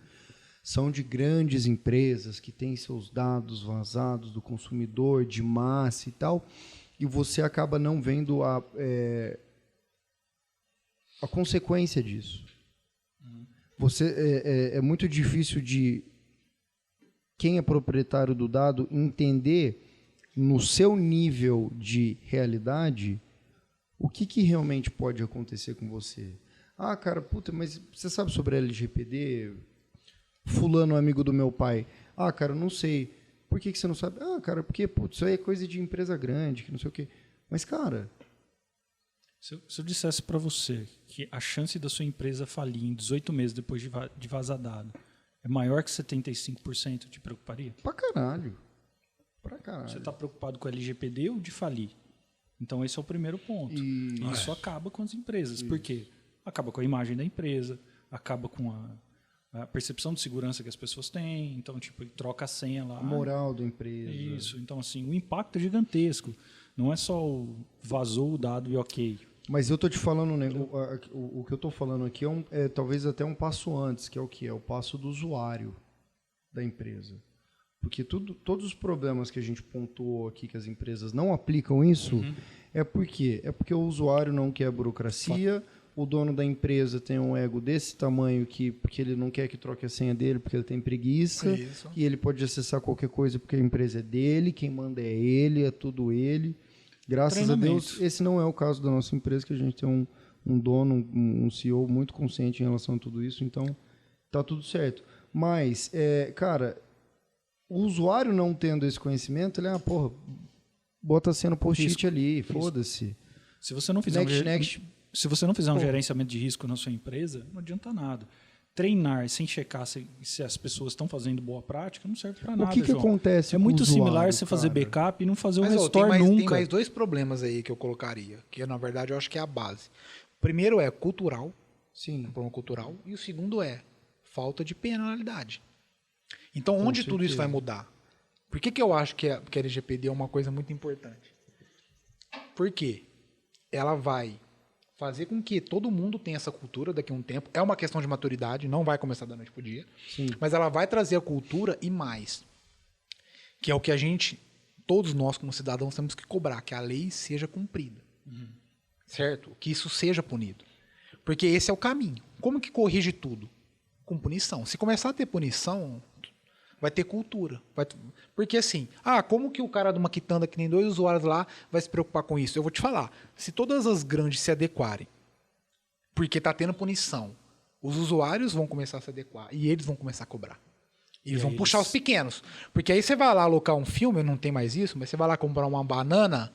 são de grandes empresas que têm seus dados vazados do consumidor, de massa e tal, e você acaba não vendo a consequência disso. É muito difícil de quem é proprietário do dado entender no seu nível de realidade, o que realmente pode acontecer com você? Ah, cara, puta, mas você sabe sobre LGPD? Fulano, amigo do meu pai. Ah, cara, eu não sei. Por que você não sabe? Ah, cara, porque putz, isso aí é coisa de empresa grande, que não sei o quê. Mas, cara... Se eu dissesse para você que a chance da sua empresa falir em 18 meses depois de vazar dado é maior que 75%, te preocuparia? Pra caralho. Pra caralho. Você está preocupado com o LGPD ou de falir? Então, esse é o primeiro ponto. E isso acaba com as empresas. Por quê? Acaba com a imagem da empresa, acaba com a percepção de segurança que as pessoas têm. Então, tipo, ele troca a senha lá. A moral da empresa. Isso. Então, assim, o impacto é gigantesco. Não é só vazou o dado e ok. Mas eu tô te falando, né, o que eu tô falando aqui é talvez até um passo antes, que é o quê? É o passo do usuário da empresa. Porque todos os problemas que a gente pontuou aqui, que as empresas não aplicam isso, é por quê? É porque o usuário não quer burocracia, o dono da empresa tem um ego desse tamanho porque ele não quer que troque a senha dele, porque ele tem preguiça, e ele pode acessar qualquer coisa porque a empresa é dele, quem manda é ele, é tudo ele. Graças a Deus, esse não é o caso da nossa empresa, que a gente tem um dono, um CEO muito consciente em relação a tudo isso, então tá tudo certo. Mas, cara, o usuário não tendo esse conhecimento, ele, porra, bota a senha no post-it ali, foda-se. Se você não fizer se você não fizer um gerenciamento de risco na sua empresa, não adianta nada. Treinar sem checar se as pessoas estão fazendo boa prática não serve para nada, O que João. acontece É com muito o usuário, similar você fazer cara? backup e não fazer um Mas, restore nunca. Tem mais dois problemas aí que eu colocaria, que na verdade eu acho que é a base. O primeiro é cultural, Sim. um problema cultural, e o segundo é falta de penalidade. Então, onde tudo isso vai mudar? Por que eu acho que a LGPD é uma coisa muito importante? Porque ela vai fazer com que todo mundo tenha essa cultura daqui a um tempo. É uma questão de maturidade, não vai começar da noite pro dia. Sim. Mas ela vai trazer a cultura e mais. Que é o que todos nós como cidadãos temos que cobrar, que a lei seja cumprida. Certo? Que isso seja punido. Porque esse é o caminho. Como que corrige tudo? Com punição. Se começar a ter punição, vai ter cultura. Porque assim, como que o cara de uma quitanda que tem 2 usuários lá vai se preocupar com isso? Eu vou te falar. Se todas as grandes se adequarem, porque está tendo punição, os usuários vão começar a se adequar e eles vão começar a cobrar. E eles vão puxar os pequenos. Porque aí você vai lá alocar um filme, não tem mais isso, mas você vai lá comprar uma banana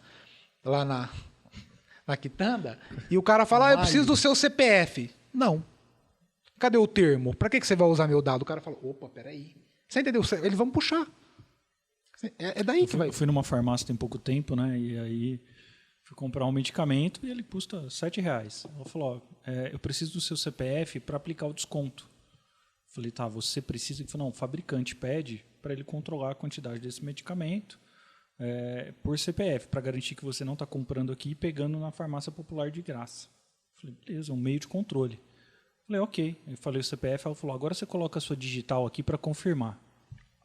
lá na quitanda e o cara fala, eu preciso do seu CPF. Não. Cadê o termo? Para que você vai usar meu dado? O cara fala, opa, peraí. Você entendeu? Eles vão puxar. É daí que vai. Eu fui numa farmácia tem pouco tempo, né? E aí fui comprar um medicamento e ele custa R$7. Ela falou, eu preciso do seu CPF para aplicar o desconto. Eu falei, tá, você precisa? Ele falou, não, o fabricante pede para ele controlar a quantidade desse medicamento por CPF, para garantir que você não está comprando aqui e pegando na farmácia popular de graça. Eu falei, beleza, um meio de controle. Falei, ok. Eu falei o CPF, ela falou, agora você coloca a sua digital aqui para confirmar.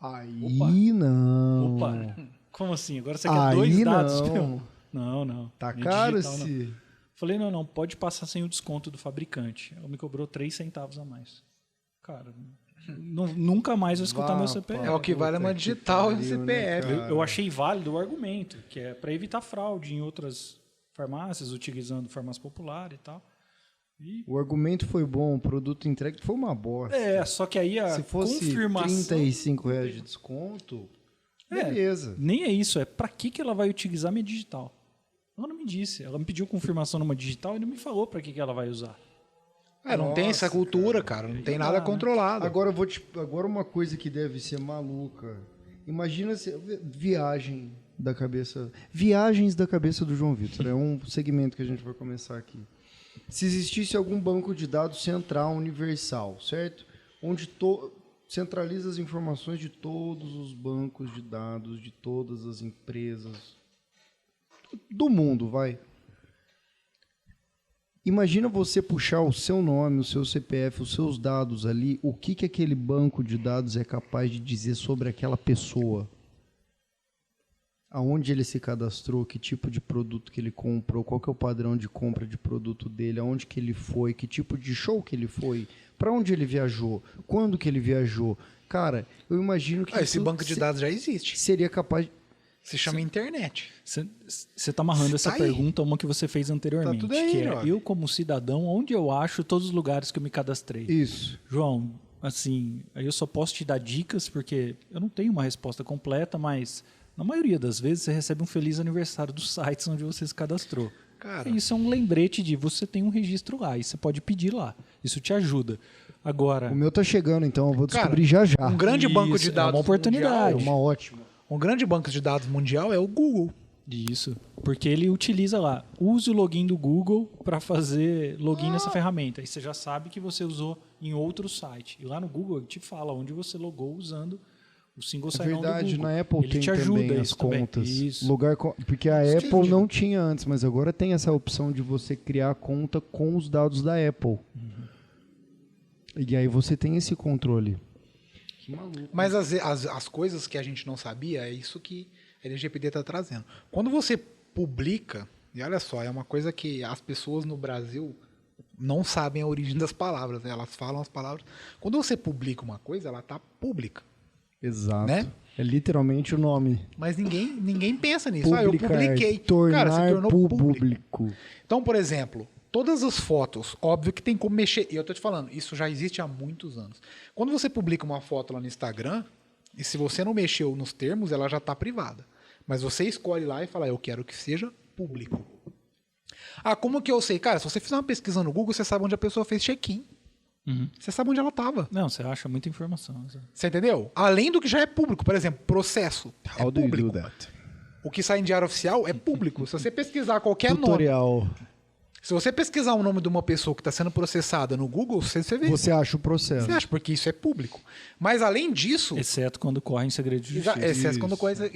Aí não. Opa, como assim? Agora você quer 2 dados? Não. Tá caro esse... Não. Falei, não, pode passar sem o desconto do fabricante. Ela me cobrou 3 centavos a mais. Cara, nunca mais vou escutar meu CPF. É o que vale uma digital e CPF. Eu achei válido o argumento, que é para evitar fraude em outras farmácias, utilizando farmácia popular e tal. O argumento foi bom, o produto entregue foi uma bosta. Só que aí a se fosse confirmação... R$35 de desconto, beleza. Nem é isso, para que ela vai utilizar minha digital? Ela não me disse, ela me pediu confirmação numa digital e não me falou para que ela vai usar. Não tem essa cultura, cara, não tem nada controlado. Agora uma coisa que deve ser maluca. Imagina viagens da cabeça do João Vitor. É um segmento que a gente vai começar aqui. Se existisse algum banco de dados central universal, certo? Onde centraliza as informações de todos os bancos de dados, de todas as empresas do mundo, vai. Imagina você puxar o seu nome, o seu CPF, os seus dados ali, o que aquele banco de dados é capaz de dizer sobre aquela pessoa. Aonde ele se cadastrou, que tipo de produto que ele comprou, qual que é o padrão de compra de produto dele, aonde que ele foi, que tipo de show que ele foi, para onde ele viajou, quando que ele viajou. Cara, eu imagino que... Esse banco de dados já existe. Seria capaz... Se chama internet. Você está amarrando essa Tá aí. pergunta a uma que você fez anteriormente, Tá tudo aí, que é jovem. eu como cidadão, onde eu acho todos os lugares que eu me cadastrei? Isso. João, assim, aí eu só posso te dar dicas porque eu não tenho uma resposta completa, mas na maioria das vezes você recebe um feliz aniversário dos sites onde você se cadastrou. Cara. E isso é um lembrete de você tem um registro lá e você pode pedir lá. Isso te ajuda. Agora, O meu tá chegando, então eu vou Cara, descobrir já já. Um grande banco de Isso, é dados uma oportunidade. É uma ótima. Um grande banco de dados mundial é o Google. isso, porque ele utiliza lá, use o login do Google para fazer login nessa ferramenta. Aí você já sabe que você usou em outro site. E lá no Google ele te fala onde você logou usando o single É sign-on do verdade, Google. na Apple ele tem te ajuda também as isso também. contas. Isso. Porque a Steve Apple não Jobs. tinha antes, mas agora tem essa opção de você criar a conta com os dados da Apple. E aí você tem esse controle. Que maluco. Mas as coisas que a gente não sabia, é isso que a LGPD está trazendo. Quando você publica, e olha só, é uma coisa que as pessoas no Brasil não sabem a origem das palavras, né? Elas falam as palavras. Quando você publica uma coisa, ela está pública. Exato. Né? É literalmente o nome. Mas ninguém pensa nisso. Eu Publicar, publiquei. tornar Cara, se tornou público. Então, por exemplo, todas as fotos, óbvio que tem como mexer. E eu tô te falando, isso já existe há muitos anos. Quando você publica uma foto lá no Instagram, e se você não mexeu nos termos, ela já está privada. Mas você escolhe lá e fala, eu quero que seja público. Ah, como que eu sei? Cara, se você fizer uma pesquisa no Google, você sabe onde a pessoa fez check-in. Uhum. Você sabe onde ela estava. Não, você acha muita informação. Você entendeu? Além do que já é público. Por exemplo, processo. How é do you público. do that? O que sai em diário oficial é público. Se você pesquisar qualquer nome. Tutorial. Se você pesquisar o nome de uma pessoa que está sendo processada no Google, você vê. Você acha o processo. Você acha, porque isso é público. Mas além disso. Exceto quando corre em segredo de justiça. Exceto quando coisa.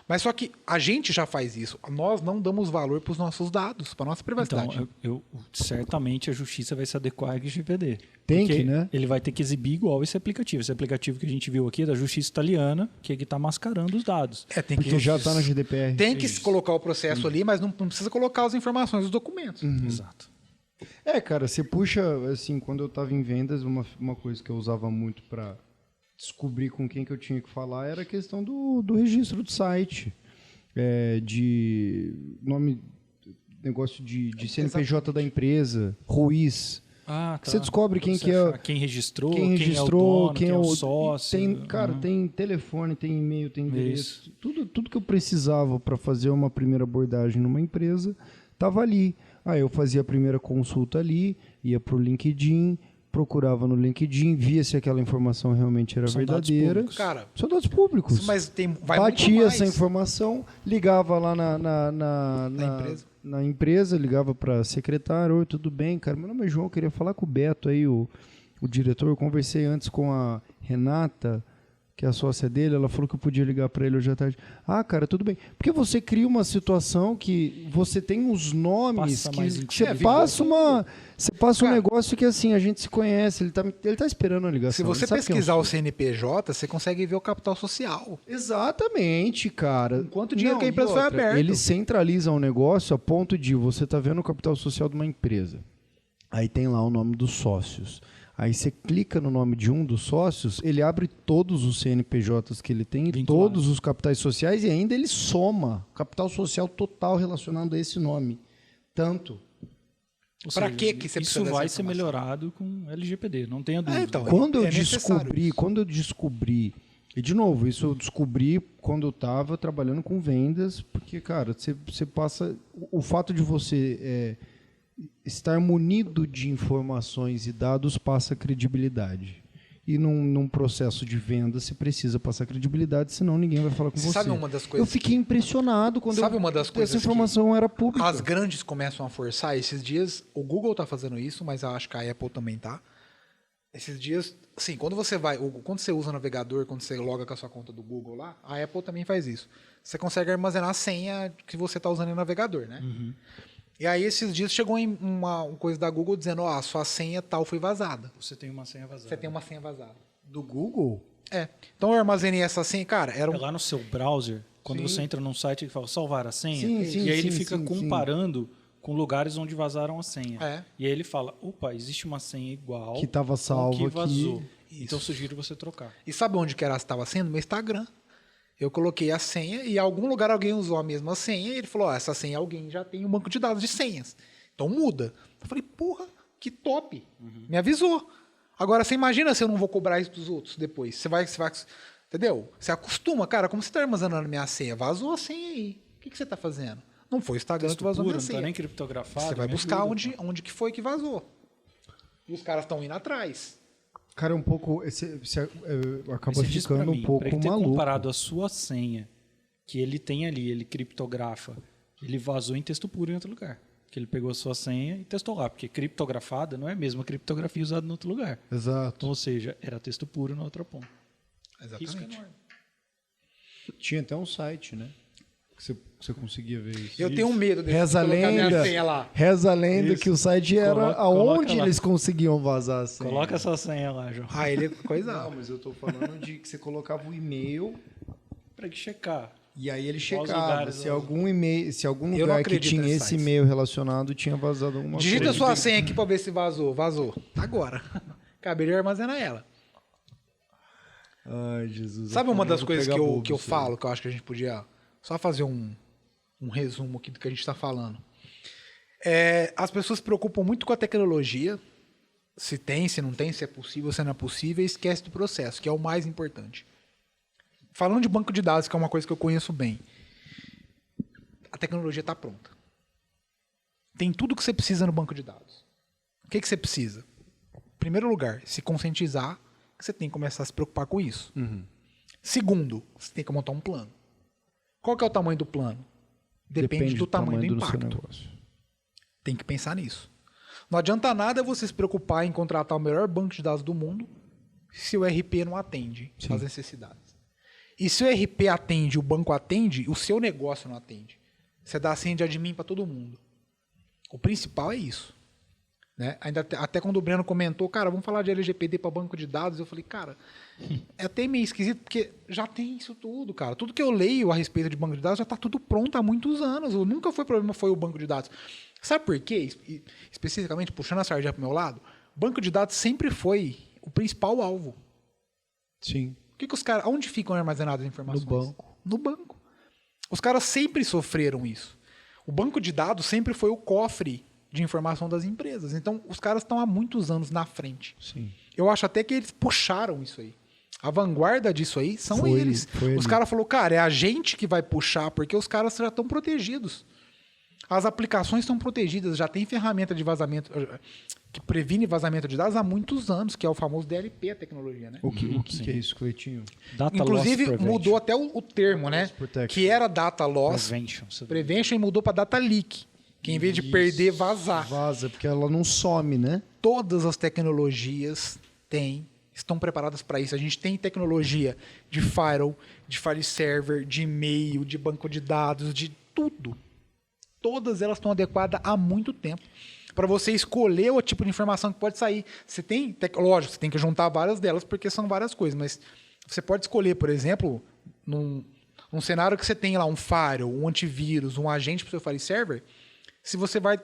Mas só que a gente já faz isso. Nós não damos valor para os nossos dados, para nossa privacidade. Então, certamente a justiça vai se adequar à LGPD. Tem porque que, né? Ele vai ter que exibir igual esse aplicativo. Esse aplicativo que a gente viu aqui é da justiça italiana, que está mascarando os dados. Tem Porque já está na GDPR. Tem que se colocar o processo ali, mas não precisa colocar as informações dos documentos. Exato. É, cara, você puxa, assim, quando eu estava em vendas, uma coisa que eu usava muito para descobrir com quem que eu tinha que falar era a questão do registro do site. De nome, negócio de CNPJ da empresa, Ruiz. Ah, tá. Você descobre quem Você que é... achar quem registrou, Quem é o registrou, dono, quem é o sócio. Tem, cara, Uhum. tem telefone, tem e-mail, tem endereço. Isso. Tudo que eu precisava para fazer uma primeira abordagem numa empresa estava ali. Aí eu fazia a primeira consulta ali, ia para o LinkedIn, procurava no LinkedIn, via se aquela informação realmente era São dados verdadeira. públicos. Cara, São dados públicos. mas vai muito Batia mais. essa informação, ligava lá na empresa, ligava para a secretária, oi, tudo bem, cara, meu nome é João, eu queria falar com o Beto aí, o diretor, eu conversei antes com a Renata, que é a sócia dele, ela falou que eu podia ligar para ele hoje à tarde. Ah, cara, tudo bem. Porque você cria uma situação que você tem os nomes, Passa que mais você intimidade. passa um Cara, negócio que assim, a gente se conhece, ele tá esperando a ligação. Se você ele sabe quem eu pesquisar sou. o CNPJ, você consegue ver o capital social. Exatamente, cara. Quanto dinheiro que a empresa e foi outra, aberta. Eles centralizam o negócio a ponto de você tá vendo o capital social de uma empresa. Aí tem lá o nome dos sócios. Aí você clica no nome de um dos sócios, ele abre todos os CNPJs que ele tem, Vinculados. todos os capitais sociais e ainda ele soma capital social total relacionado a esse nome. Tanto. Ou Pra seja, que você precisa isso dessa vai ser informação? melhorado com LGPD, não tenha dúvida. então, Quando é necessário isso. eu descobri, e de novo, isso eu descobri quando eu estava trabalhando com vendas, porque, cara, você passa. O fato de você estar munido de informações e dados passa credibilidade. E num processo de venda você precisa passar credibilidade, senão ninguém vai falar com você. Sabe uma das Eu coisas fiquei impressionado quando Sabe uma das coisas essa informação era pública. as grandes começam a forçar? Esses dias, o Google tá fazendo isso, mas eu acho que a Apple também tá. Esses dias, assim, quando você usa o navegador, quando você loga com a sua conta do Google lá, a Apple também faz isso. Você consegue armazenar a senha que você está usando no navegador, né? Uhum. E aí, esses dias, chegou uma coisa da Google dizendo, a sua senha tal foi vazada. Você tem uma senha vazada. Você tem uma senha vazada. Do Google? Então, eu armazenei essa senha, cara, era É lá no seu browser, quando Sim. você entra num site que fala salvar a senha, Sim, e aí ele sim, fica sim, comparando com lugares onde vazaram a senha. É. E aí ele fala, opa, existe uma senha igual Que estava salvo que vazou. aqui. Então eu sugiro você trocar. E sabe onde que ela estava sendo? No meu Instagram. Eu coloquei a senha e em algum lugar alguém usou a mesma senha e ele falou, essa senha alguém já tem um banco de dados de senhas. Então muda. Eu falei, porra, que top. Me avisou. Agora, você imagina se eu não vou cobrar isso dos outros depois. Você vai entendeu? Você acostuma, cara, como você está armazenando minha senha? Vazou a senha aí. O que você está fazendo? Não foi o Instagram que vazou minha senha. Não está nem criptografado. Você vai buscar onde que foi que vazou. E os caras estão indo atrás. Cara, um pouco. Acaba ficando um pouco maluco. Comparado a sua senha, que ele tem ali, ele criptografa, ele vazou em texto puro em outro lugar. Que ele pegou a sua senha e testou lá. Porque criptografada não é a mesma criptografia usada em outro lugar. Exato. Então, ou seja, era texto puro na outra ponta. Exatamente. Risco enorme. Tinha até um site, né? Que você conseguia ver isso. Eu tenho medo de Reza a colocar minha lenda, senha lá. reza a lenda que o site era aonde lá. eles conseguiam vazar a senha. Coloca essa senha lá, João. Ah, ele coisa. Não, mas eu tô falando de que você colocava o e-mail Para que checar. e aí ele Quais checava lugares, se algum e-mail, se algum Eu não lugar que acredito tinha nesses esse sites. e-mail relacionado tinha vazado alguma Digita a coisa. sua senha aqui pra ver se vazou. Vazou. Agora. Acabei de armazenar ela. Ai, Jesus. Sabe uma das vou coisas pegar que bobo eu isso aí. falo, que eu acho que a gente podia só fazer um resumo aqui do que a gente está falando? As pessoas se preocupam muito com a tecnologia, se tem, se não tem, se é possível, se não é possível, e esquece do processo, que é o mais importante. Falando de banco de dados, que é uma coisa que eu conheço bem, a tecnologia está pronta. Tem tudo que você precisa no banco de dados. O que você precisa? Em primeiro lugar, se conscientizar que você tem que começar a se preocupar com isso. Segundo, você tem que montar um plano. Qual que é o tamanho do plano? Depende do tamanho do seu impacto. negócio. Tem que pensar nisso. Não adianta nada você se preocupar em contratar o melhor banco de dados do mundo se o RP não atende às necessidades. E se o RP atende, o banco atende, o seu negócio não atende. Você dá a senha de admin para todo mundo. O principal é isso. Né? Até quando o Breno comentou, cara, vamos falar de LGPD para banco de dados, eu falei, cara, é até meio esquisito, porque já tem isso tudo, cara. Tudo que eu leio a respeito de banco de dados já está tudo pronto há muitos anos. Nunca foi problema, foi o banco de dados. Sabe por quê? Especificamente, puxando a sardinha para o meu lado, banco de dados sempre foi o principal alvo. Sim. O que os caras, onde ficam armazenadas as informações? No banco. No banco. Os caras sempre sofreram isso. O banco de dados sempre foi o cofre de informação das empresas. Então, os caras estão há muitos anos na frente. Sim. Eu acho até que eles puxaram isso aí. A vanguarda disso aí são Foi eles. Os ali. caras falaram, cara, é a gente que vai puxar, porque os caras já estão protegidos. As aplicações estão protegidas, já tem ferramenta de vazamento que previne vazamento de dados há muitos anos, que é o famoso DLP, a tecnologia, né? O que é isso, Cleitinho? Data Inclusive, Loss Prevention. mudou até o termo, né? Protection. Que era Data Loss Prevention e mudou para Data Leak. Que em vez de perder, vazar. Vaza, porque ela não some, né? Todas as tecnologias estão preparadas para isso. A gente tem tecnologia de firewall, de file server, de e-mail, de banco de dados, de tudo. Todas elas estão adequadas há muito tempo. Para você escolher o tipo de informação que pode sair. Você tem, lógico, você tem que juntar várias delas, porque são várias coisas, mas você pode escolher, por exemplo, num cenário que você tem lá um firewall, um antivírus, um agente para o seu file server,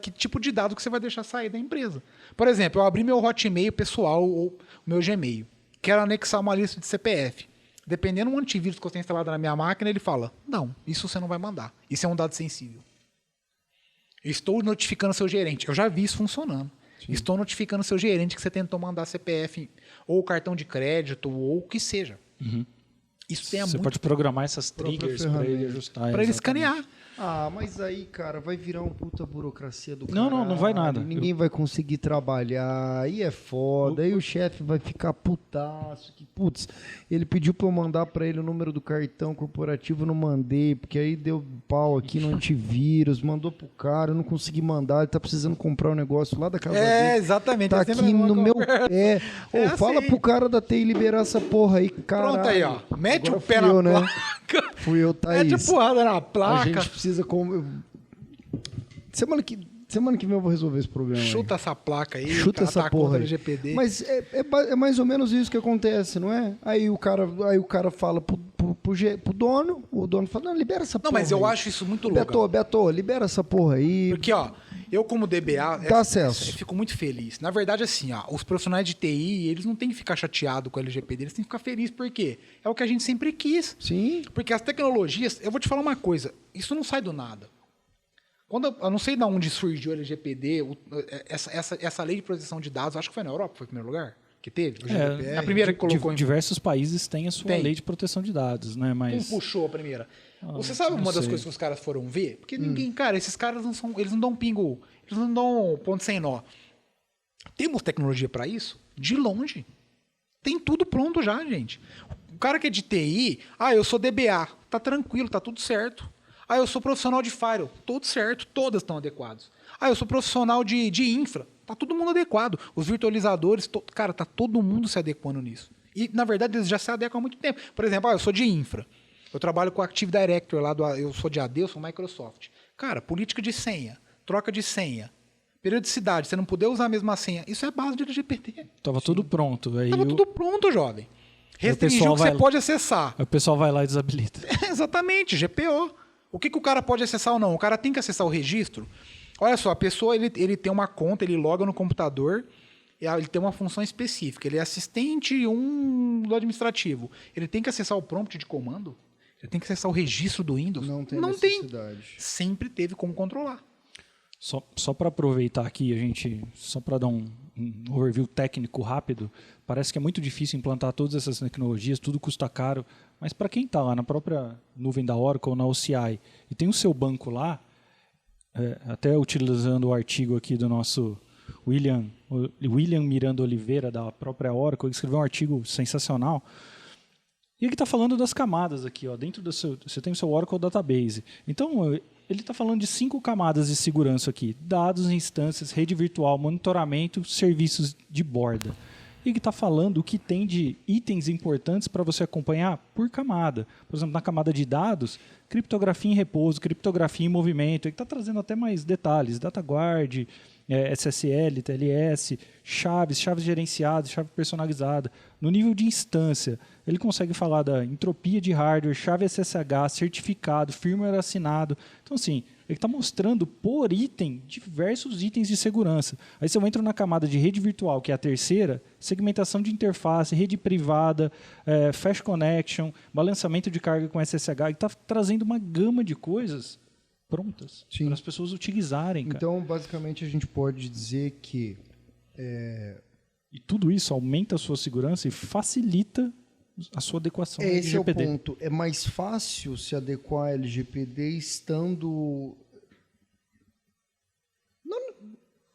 que tipo de dado que você vai deixar sair da empresa. Por exemplo, eu abri meu Hotmail pessoal ou o meu Gmail, quero anexar uma lista de CPF. Dependendo do antivírus que eu tenho instalado na minha máquina, ele fala, não, isso você não vai mandar. Isso é um dado sensível. Estou notificando seu gerente. Eu já vi isso funcionando. Sim. Estou notificando seu gerente que você tentou mandar CPF ou cartão de crédito ou o que seja. Isso tem Você pode programar essas triggers para ele ajustar. Para ele escanear. Ah, mas aí, cara, vai virar uma puta burocracia do Não, caralho. não vai nada. Ninguém vai conseguir trabalhar, aí é foda, aí o chefe vai ficar putaço, que putz, ele pediu pra eu mandar pra ele o número do cartão corporativo, eu não mandei, porque aí deu pau aqui no antivírus, mandou pro cara, eu não consegui mandar, ele tá precisando comprar um negócio lá da casa dele. Exatamente. Tá aqui no meu pé. Ô, fala assim. pro cara da TI liberar essa porra aí, caralho. Pronto aí, ó. Mete Agora o pé fui na eu, né? placa. Fui eu, Thaís. Mete a porrada na A placa. gente precisa... Semana que vem eu vou resolver esse problema. Chuta essa placa aí. Chuta cara essa tá porra contra aí. LGPD. Mas é mais ou menos isso que acontece, não é? Aí o cara fala pro dono, o dono fala, não, libera essa porra Não, mas eu aí. acho isso muito louco. Beto, libera essa porra aí. Porque, ó, Eu, como DBA, Dá acesso. eu fico muito feliz. Na verdade, assim, os profissionais de TI, eles não têm que ficar chateados com o LGPD, eles têm que ficar felizes, porque é o que a gente sempre quis. Sim. Porque as tecnologias, eu vou te falar uma coisa, isso não sai do nada. Eu não sei de onde surgiu o LGPD, essa lei de proteção de dados, acho que foi na Europa, foi o primeiro lugar que teve. O GDPR. A primeira que colocou em... Diversos países têm a sua lei de proteção de dados, né? Mas... Quem puxou a primeira? Você sabe uma das coisas que os caras foram ver? Porque ninguém, cara, esses caras eles não dão pingo, eles não dão ponto sem nó. Temos tecnologia para isso? De longe. Tem tudo pronto já, gente. O cara que é de TI, eu sou DBA, tá tranquilo, tá tudo certo. Eu sou profissional de Firewall, tudo certo, todas estão adequadas. Eu sou profissional de infra, tá todo mundo adequado. Os virtualizadores, cara, tá todo mundo se adequando nisso. E, na verdade, eles já se adequam há muito tempo. Por exemplo, eu sou de infra. Eu trabalho com o Active Directory lá eu sou de AD, eu sou Microsoft. Cara, política de senha, troca de senha, periodicidade, você não poder usar a mesma senha, isso é base de LGPD. Tava tudo pronto. Tava tudo pronto, jovem. Restringir o que você pode acessar. Aí o pessoal vai lá e desabilita. Exatamente, GPO. O que o cara pode acessar ou não? O cara tem que acessar o registro. Olha só, a pessoa ele tem uma conta, ele loga no computador, ele tem uma função específica. Ele é assistente do administrativo. Ele tem que acessar o prompt de comando? Ele tem que acessar o registro do Windows? Não tem necessidade. Sempre teve como controlar. Só para aproveitar aqui, só para dar um overview técnico rápido, parece que é muito difícil implantar todas essas tecnologias, tudo custa caro, mas para quem está lá na própria nuvem da Oracle ou na OCI e tem o seu banco lá, até utilizando o artigo aqui do nosso William Miranda Oliveira, da própria Oracle, ele escreveu um artigo sensacional. E ele está falando das camadas aqui, dentro do você tem o seu Oracle Database. Então, ele está falando de 5 camadas de segurança aqui: dados, instâncias, rede virtual, monitoramento, serviços de borda. E ele está falando o que tem de itens importantes para você acompanhar por camada. Por exemplo, na camada de dados, criptografia em repouso, criptografia em movimento. Ele está trazendo até mais detalhes: DataGuard, SSL, TLS, chaves gerenciadas, chave personalizada. No nível de instância, ele consegue falar da entropia de hardware, chave SSH, certificado, firmware assinado. Então, assim, ele está mostrando por item diversos itens de segurança. Aí você entra na camada de rede virtual, que é a terceira, segmentação de interface, rede privada, fast connection, balanceamento de carga com SSH. Ele está trazendo uma gama de coisas prontas para as pessoas utilizarem. Cara. Então, basicamente, a gente pode dizer que... E tudo isso aumenta a sua segurança e facilita a sua adequação ao LGPD. Esse é o ponto. É mais fácil se adequar ao LGPD estando...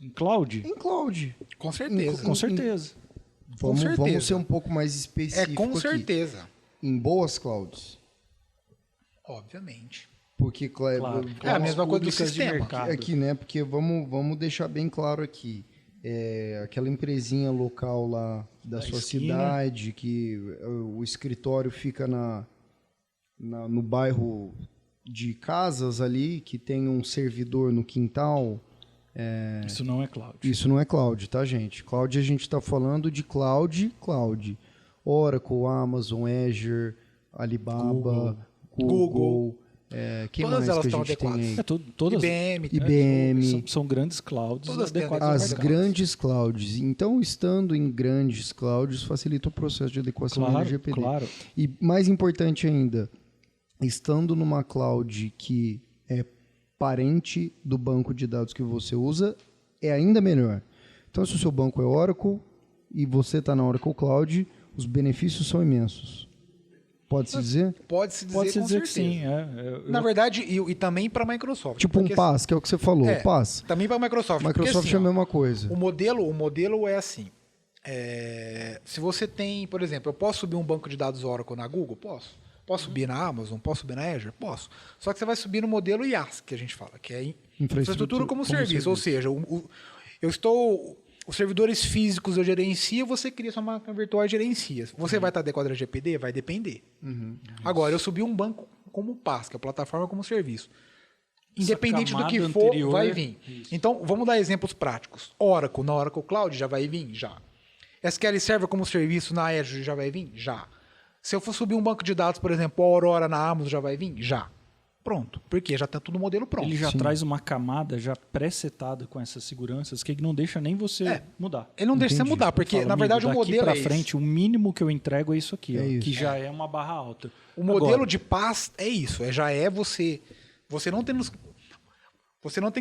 Em cloud? Em cloud. Com certeza. Com certeza. Vamos ser um pouco mais específicos com aqui. certeza. Em boas clouds. Obviamente. Porque, Claro. É a mesma coisa do Públicas de sistema. mercado. aqui, né? Porque vamos deixar bem claro aqui. Aquela empresinha local lá da sua esquina. cidade, que o escritório fica no bairro de casas ali, que tem um servidor no quintal. Isso não é cloud. Isso não é cloud, tá, gente? Cloud a gente está falando de cloud. Oracle, Amazon, Azure, Alibaba, Google. Quem Todas mais elas que a estão gente tem aí? Todas IBM. São grandes clouds Todas têm adequadas ao As mercado. grandes clouds. Então, estando em grandes clouds, facilita o processo de adequação ao LGPD. Claro. E mais importante ainda, estando numa cloud que é parente do banco de dados que você usa, é ainda melhor. Então, se o seu banco é Oracle e você está na Oracle Cloud, os benefícios são imensos. Pode-se dizer? Pode-se dizer, Pode-se com dizer que certeza. sim. Na verdade, e também para a Microsoft. Tipo um PaaS, que é o que você falou. PaaS. Também para a Microsoft. Microsoft porque, é a mesma coisa. O modelo é assim. Se você tem, por exemplo, eu posso subir um banco de dados Oracle na Google? Posso. Posso subir na Amazon? Posso subir na Azure? Posso. Só que você vai subir no modelo IaaS, que a gente fala, que é infraestrutura como serviço. Ou seja, os servidores físicos eu gerencio, você cria sua máquina virtual e gerencia. Você vai estar adequado ao LGPD? Vai depender. Agora, eu subi um banco como PaaS, que é a plataforma como serviço. Independente do que for, anterior, vai vir. Isso. Então, vamos dar exemplos práticos. Oracle, na Oracle Cloud já vai vir? Já. SQL Server como serviço na Azure já vai vir? Já. Se eu for subir um banco de dados, por exemplo, a Aurora na Amazon já vai vir? Já. pronto. Porque já está tudo no modelo pronto. Ele já traz uma camada já pré-setada com essas seguranças que não deixa nem você mudar. Ele não deixa você mudar, porque na verdade o modelo daqui para frente, o mínimo que eu entrego é isso aqui, que já é uma barra alta. O modelo de paz é isso, já é você não tem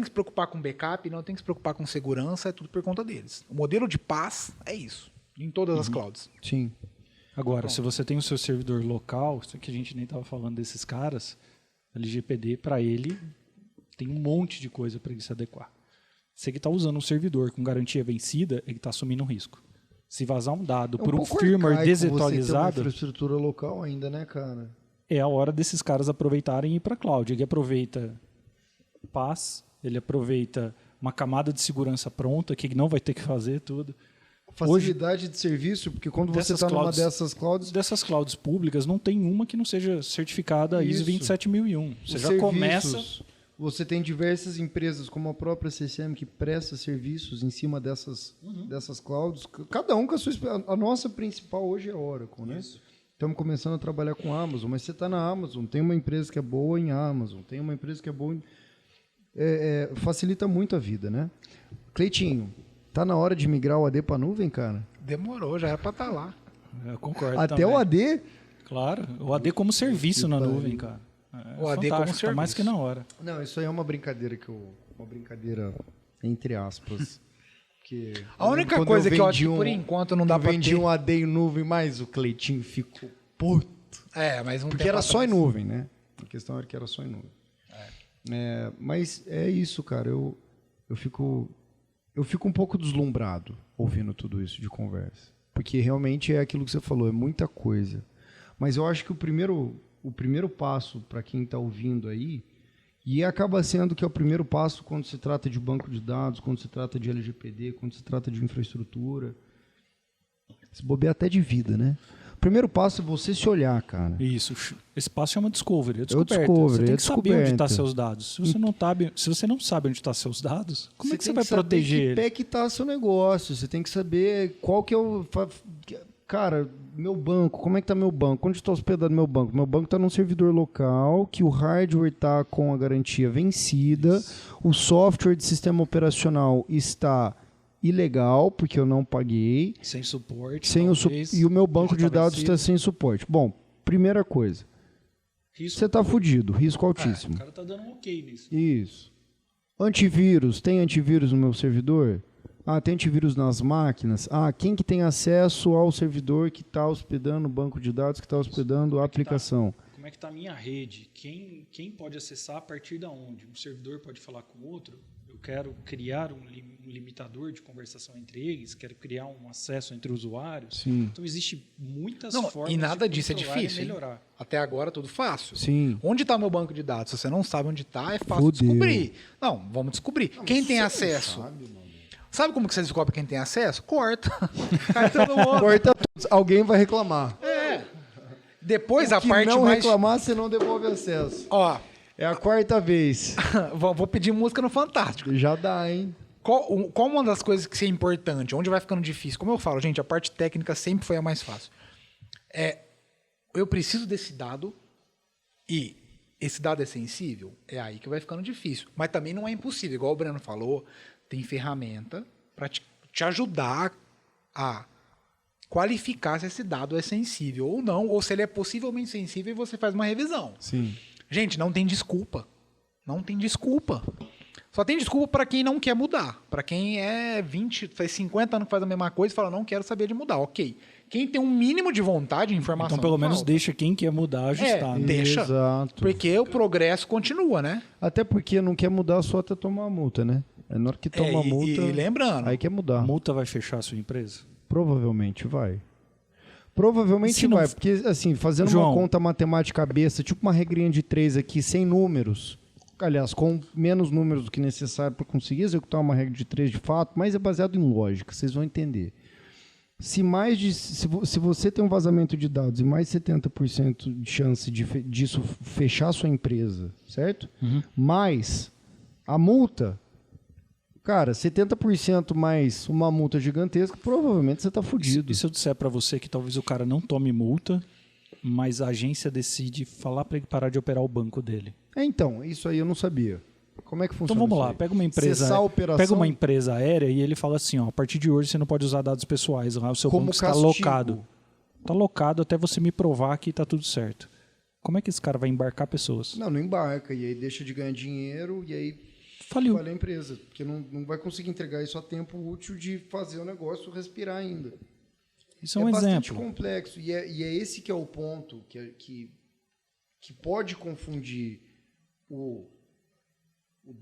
que se preocupar com backup, não tem que se preocupar com segurança, é tudo por conta deles. O modelo de paz é isso, em todas as clouds. Sim. Agora, se você tem o seu servidor local, isso que a gente nem estava falando desses caras, LGPD, para ele, tem um monte de coisa para ele se adequar. Você que está usando um servidor com garantia vencida, ele está assumindo um risco. Se vazar um dado por um firmware desatualizado... Você tem uma infraestrutura local ainda, né, cara? É a hora desses caras aproveitarem e ir para a cloud. Ele aproveita paz, ele aproveita uma camada de segurança pronta, que ele não vai ter que fazer tudo. Facilidade de serviço, porque quando você está numa dessas clouds... Dessas clouds públicas, não tem uma que não seja certificada ISO 27001. Você já começa... Você tem diversas empresas, como a própria CCM, que presta serviços em cima dessas clouds. Cada um com a sua... A nossa principal hoje é Oracle, né? Isso. Estamos começando a trabalhar com a Amazon, mas você está na Amazon, tem uma empresa que é boa em Amazon, tem uma empresa que é boa em... facilita muito a vida, né? Cleitinho, tá na hora de migrar o AD para nuvem, cara? Demorou, já era para estar lá. Eu concordo Até também. o AD? Claro, o AD como serviço na nuvem, cara. O AD como serviço. Tá mais que na hora. Não, isso aí é uma brincadeira uma brincadeira entre aspas. Que a única coisa que eu acho que por enquanto não dá para ter... Eu vendi um AD em nuvem, mas o Cleitinho ficou puto. Mas um porque era só em nuvem, né? A questão era que era só em nuvem. Mas é isso, cara. Eu fico um pouco deslumbrado ouvindo tudo isso de conversa. Porque realmente é aquilo que você falou, é muita coisa. Mas eu acho que o primeiro passo para quem está ouvindo aí, e acaba sendo que é o primeiro passo quando se trata de banco de dados, quando se trata de LGPD, quando se trata de infraestrutura, se bobear até de vida, né? O primeiro passo é você se olhar, cara. Isso. Esse passo chama Discovery. É descoberta. Você tem que saber onde estão seus dados. Se você não sabe onde estão seus dados, como é que você vai proteger ele? Que pé que está seu negócio. Você tem que saber qual que é o... Cara, meu banco, como é que está meu banco? Onde está hospedado meu banco? Meu banco está num servidor local, que o hardware está com a garantia vencida, o software de sistema operacional está ilegal, porque eu não paguei. Sem suporte. E o meu banco de dados está sem suporte. Bom, primeira coisa. Você está fudido, risco altíssimo. O cara está dando um ok nisso. Isso. Antivírus, tem antivírus no meu servidor? Tem antivírus nas máquinas? Quem que tem acesso ao servidor que está hospedando o banco de dados, que está hospedando a aplicação? Como é que está a minha rede? Quem pode acessar a partir de onde? Um servidor pode falar com o outro? Eu quero criar um limitador de conversação entre eles, quero criar um acesso entre usuários. Sim. Então, existem muitas formas e nada de disso é difícil, melhorar. Até agora, tudo fácil. Sim. Onde está meu banco de dados? Se você não sabe onde está, é fácil descobrir. Não, vamos descobrir. Quem tem acesso? Sabe como que você descobre quem tem acesso? Corta. Corta tudo. Alguém vai reclamar. Depois a parte mais... Se não reclamar, você não devolve acesso. É a quarta vez. Vou pedir música no Fantástico. Já dá, hein? Qual uma das coisas que é importante? Onde vai ficando difícil? Como eu falo, gente, a parte técnica sempre foi a mais fácil. Eu preciso desse dado e esse dado é sensível? É aí que vai ficando difícil. Mas também não é impossível. Igual o Breno falou, tem ferramenta para te ajudar a qualificar se esse dado é sensível ou não, ou se ele é possivelmente sensível e você faz uma revisão. Sim. Gente, não tem desculpa. Não tem desculpa. Só tem desculpa para quem não quer mudar. Para quem faz 50 anos que faz a mesma coisa e fala, não quero saber de mudar. Ok. Quem tem um mínimo de vontade, informação... Então, pelo menos, deixa quem quer mudar ajustar. Deixa. Exato. Porque o progresso continua, né? Até porque não quer mudar só até tomar a multa, né? Na hora que toma a multa... E lembrando... Aí quer mudar. A multa vai fechar a sua empresa? Provavelmente vai. Provavelmente vai, porque assim, fazendo uma conta matemática cabeça, tipo uma regrinha de 3 aqui, sem números, aliás, com menos números do que necessário para conseguir executar uma regra de 3 de fato, mas é baseado em lógica, vocês vão entender. Se você tem um vazamento de dados e mais de 70% de chance disso fechar a sua empresa, certo? Uhum. Mais a multa... Cara, 70% mais uma multa gigantesca, provavelmente você está fudido. E se eu disser para você que talvez o cara não tome multa, mas a agência decide falar para ele parar de operar o banco dele? Então, isso aí eu não sabia. Como é que funciona? Então vamos lá, isso aí? pega uma empresa, Cessar a operação pega uma empresa aérea e ele fala assim, ó, a partir de hoje você não pode usar dados pessoais, lá o seu como banco está castigo. locado. Está locado até você me provar que está tudo certo. Como é que esse cara vai embarcar pessoas? Não embarca. E aí deixa de ganhar dinheiro e aí Faliu. falha a empresa. Porque não vai conseguir entregar isso a tempo útil de fazer o negócio respirar ainda. Isso é um bastante exemplo. complexo. E é esse que é o ponto que pode confundir o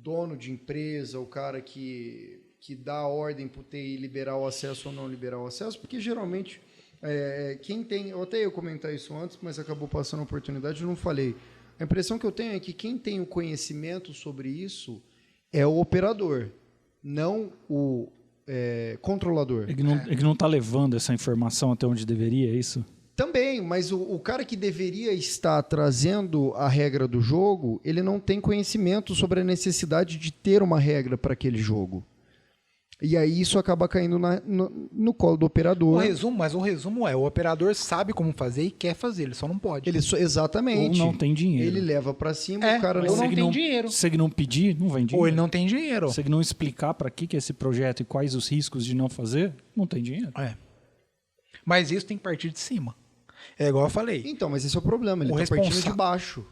dono de empresa, o cara que dá a ordem para o TI liberar o acesso ou não liberar o acesso, porque geralmente quem tem... Eu ia comentar isso antes, mas acabou passando a oportunidade, eu não falei. A impressão que eu tenho é que quem tem o conhecimento sobre isso é o operador, não o controlador. Ele não está levando essa informação até onde deveria, é isso? Também, mas o cara que deveria estar trazendo a regra do jogo, ele não tem conhecimento sobre a necessidade de ter uma regra para aquele jogo. E aí isso acaba caindo no colo do operador. O resumo é, o operador sabe como fazer e quer fazer, ele só não pode. Exatamente. Ou não tem dinheiro. Ele leva para cima, o cara ou não tem dinheiro. Se ele não pedir, não vem dinheiro. Ou ele não tem dinheiro. Se ele não explicar para que é esse projeto e quais os riscos de não fazer, não tem dinheiro. Mas isso tem que partir de cima. É igual eu falei. Então, mas esse é o problema, ele está partindo de baixo.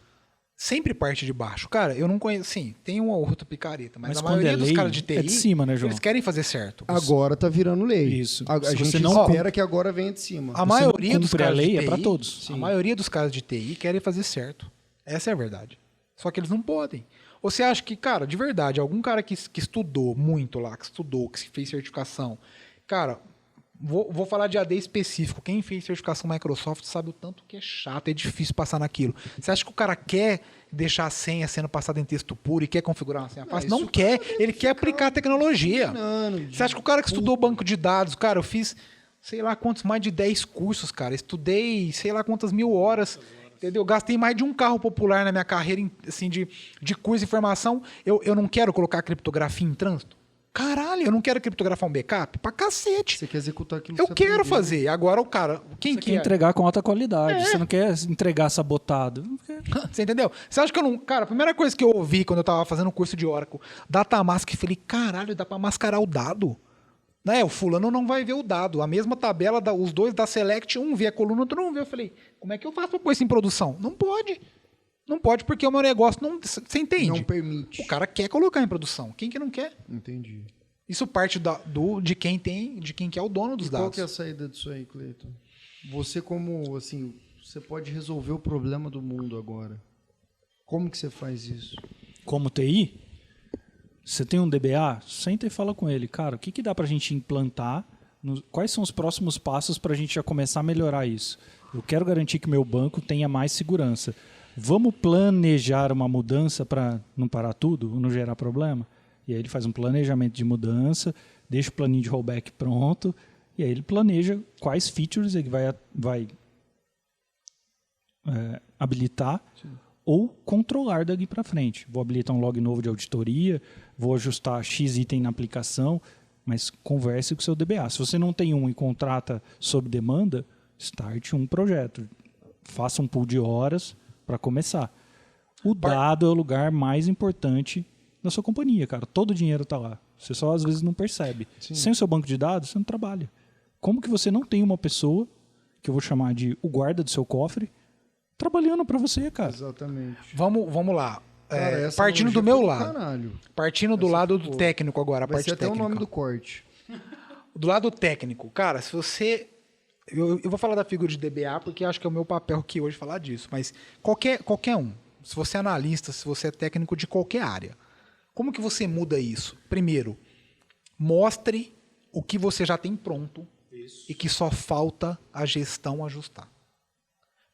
Sempre parte de baixo. Cara, eu não conheço... Sim, tem uma ou outra picareta, mas a quando maioria dos lei, caras de TI, de cima, né, João? eles querem fazer certo. Agora está virando lei. Isso. A Se gente você não espera que agora venha de cima. A maioria dos caras lei de é TI, para todos. A maioria dos caras de TI querem fazer certo. Essa é a verdade. Só que eles não podem. Ou você acha que, cara, de verdade, algum cara que estudou muito lá, que fez certificação, cara... Vou falar de AD específico. Quem fez certificação Microsoft sabe o tanto que é chato, é difícil passar naquilo. Você acha que o cara quer deixar a senha sendo passada em texto puro e quer configurar uma senha fácil? Não quer. Ele quer aplicar a tecnologia. Você acha que o cara que estudou banco de dados, cara, eu fiz sei lá quantos, mais de 10 cursos, cara. Estudei sei lá quantas 1000 horas. Entendeu? Gastei mais de um carro popular na minha carreira assim, de curso de formação. Eu não quero colocar criptografia em trânsito. Caralho, eu não quero criptografar um backup? Pra cacete. Você quer executar aquilo que você quero aprendeu. fazer. Agora o cara... Quem Você quer entregar com alta qualidade. Você não quer entregar sabotado. Você entendeu? Você acha que eu não... Cara, a primeira coisa que eu ouvi quando eu tava fazendo o curso de Oracle, Datamask, eu falei, caralho, dá pra mascarar o dado. O fulano não vai ver o dado. A mesma tabela, os dois da Select, um vê a coluna, outro não vê. Eu falei, como é que eu faço pra pôr isso em produção? Não pode. Não pode porque o meu negócio não... Você entende? Não permite. O cara quer colocar em produção. Quem que não quer? Entendi. Isso parte de quem tem, de quem que é o dono dos dados. Qual que é a saída disso aí, Cleiton? Você como, assim, você pode resolver o problema do mundo agora. Como que você faz isso? Como TI, você tem um DBA, senta e fala com ele. Cara, o que dá pra gente implantar? Quais são os próximos passos para a gente já começar a melhorar isso? Eu quero garantir que meu banco tenha mais segurança. Vamos planejar uma mudança para não parar tudo, não gerar problema? E aí ele faz um planejamento de mudança, deixa o planinho de rollback pronto, e aí ele planeja quais features ele vai habilitar ou controlar daqui para frente. Vou habilitar um log novo de auditoria, vou ajustar X item na aplicação, mas converse com o seu DBA. Se você não tem um e contrata sob demanda, starte um projeto. Faça um pool de horas para começar. O dado é o lugar mais importante da sua companhia, cara. Todo o dinheiro está lá. Você só às vezes não percebe. Sim. Sem o seu banco de dados, você não trabalha. Como que você não tem uma pessoa, que eu vou chamar de o guarda do seu cofre, trabalhando para você, cara? Exatamente. Vamos lá. Cara, partindo do meu lado. Caralho. Partindo do lado do técnico agora. Vai parte ser até técnica. o nome do corte. Do lado técnico. Cara, se você... Eu vou falar da figura de DBA porque acho que é o meu papel aqui hoje falar disso. Mas qualquer um. Se você é analista, se você é técnico de qualquer área. Como que você muda isso? Primeiro, mostre o que você já tem pronto e que só falta a gestão ajustar.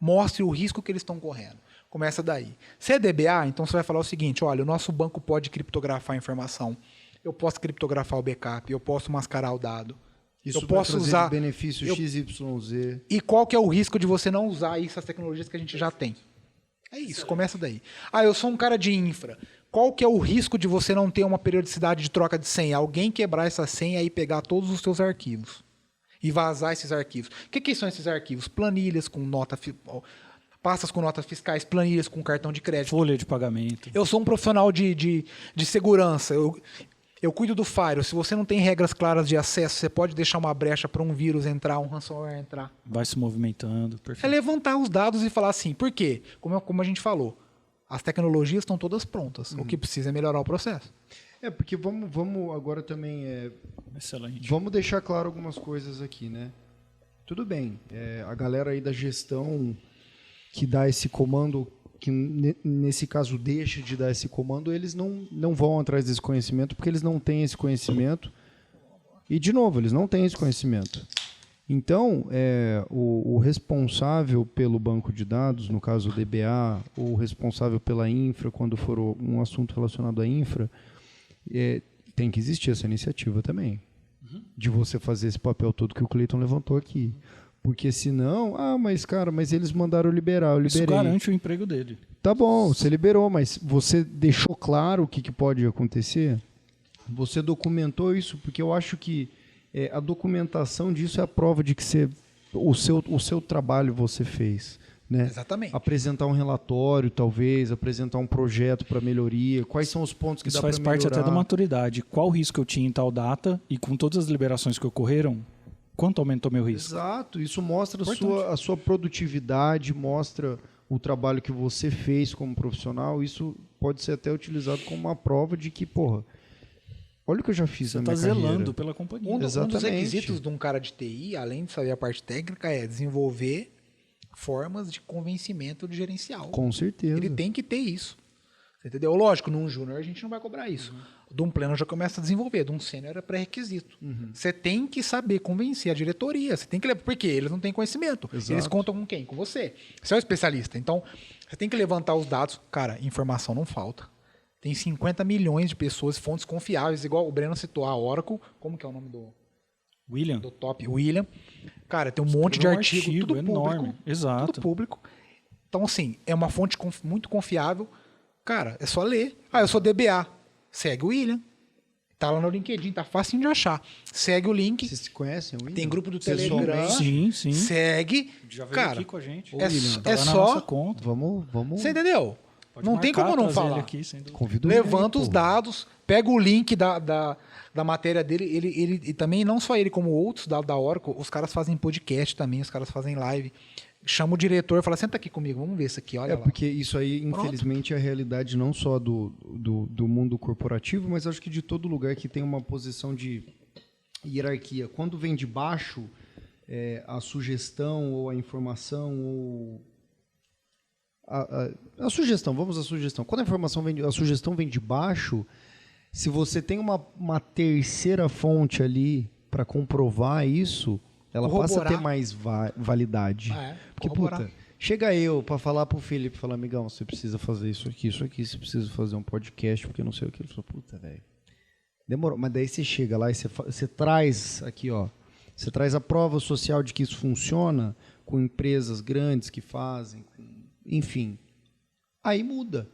Mostre o risco que eles estão correndo. Começa daí. Se é DBA, então você vai falar o seguinte, olha, o nosso banco pode criptografar a informação, eu posso criptografar o backup, eu posso mascarar o dado, Isso eu posso usar benefício XYZ. E qual que é o risco de você não usar essas tecnologias que a gente já tem? É isso, começa daí. Eu sou um cara de infra. Qual que é o risco de você não ter uma periodicidade de troca de senha? Alguém quebrar essa senha e pegar todos os seus arquivos e vazar esses arquivos. O que são esses arquivos? Planilhas com nota... pastas com notas fiscais, planilhas com cartão de crédito. Folha de pagamento. Eu sou um profissional de segurança. Eu cuido do firewall. Se você não tem regras claras de acesso, você pode deixar uma brecha para um vírus entrar, um ransomware entrar. Vai se movimentando. Perfeito. É levantar os dados e falar assim, por quê? Como a gente falou, as tecnologias estão todas prontas. O que precisa é melhorar o processo. Porque vamos agora também... Excelente. Vamos deixar claro algumas coisas aqui, né? Tudo bem, a galera aí da gestão que dá esse comando, que nesse caso deixa de dar esse comando, eles não vão atrás desse conhecimento porque eles não têm esse conhecimento. E, de novo, eles não têm esse conhecimento. Então, o responsável pelo banco de dados, no caso o DBA, o responsável pela infra, quando for um assunto relacionado à infra, tem que existir essa iniciativa também. De você fazer esse papel todo que o Cleiton levantou aqui. Porque senão, mas eles mandaram liberar, eu liberei. Isso garante o emprego dele. Tá bom, você liberou, mas você deixou claro o que pode acontecer? Você documentou isso? Porque eu acho que a documentação disso é a prova de que o seu trabalho você fez. Né? Exatamente. Apresentar um relatório, talvez, apresentar um projeto para melhoria, quais são os pontos que dá para melhorar. Isso faz parte até da maturidade. Qual o risco eu tinha em tal data e com todas as liberações que ocorreram, quanto aumentou meu risco? Exato, isso mostra a sua produtividade, mostra o trabalho que você fez como profissional, isso pode ser até utilizado como uma prova de que, olha o que eu já fiz na minha carreira. Você está zelando pela companhia. Um dos requisitos de um cara de TI, além de saber a parte técnica, é desenvolver formas de convencimento de gerencial. Com certeza. Ele tem que ter isso. Você entendeu? Lógico, num júnior a gente não vai cobrar isso. De um pleno já começa a desenvolver, de um sênior é pré-requisito. Você tem que saber convencer a diretoria. Você tem que levar, porque eles não têm conhecimento. Exato. Eles contam com quem? Com você. Você é o especialista. Então, você tem que levantar os dados. Cara, informação não falta. Tem 50 milhões de pessoas, fontes confiáveis, igual o Breno citou, a Oracle. Como que é o nome do top? William. Cara, tem um monte de artigo, tudo enorme. Público. Exato. Tudo público. Então, assim, é uma fonte muito confiável. Cara, é só ler. Eu sou DBA. Segue o William. Tá lá no LinkedIn, tá facinho de achar. Segue o link. Vocês se conhecem, William? Tem grupo do Telegram. Sim. Segue. Já veio cara, aqui com a gente. É só... Conta. Vamos... Você entendeu? Pode não tem como não falar. Aqui, Convido levanta os dados, pega o link da matéria dele. Ele e também, não só ele, como outros da Oracle, os caras fazem podcast também, os caras fazem live. Chama o diretor e fala, senta aqui comigo, vamos ver isso aqui, olha lá. Porque isso aí, infelizmente, é a realidade não só do mundo corporativo, mas acho que de todo lugar que tem uma posição de hierarquia. Quando vem de baixo, a sugestão ou a informação ou... A sugestão, vamos à sugestão. Quando a sugestão vem de baixo, se você tem uma terceira fonte ali para comprovar isso, ela passa a ter mais validade. Porque, chega eu para falar pro Felipe, falar, amigão, você precisa fazer isso aqui, você precisa fazer um podcast, porque não sei o que. Ele falou, puta, velho, demorou. Mas daí você chega lá e você traz aqui, você traz a prova social de que isso funciona com empresas grandes que fazem, enfim, aí muda.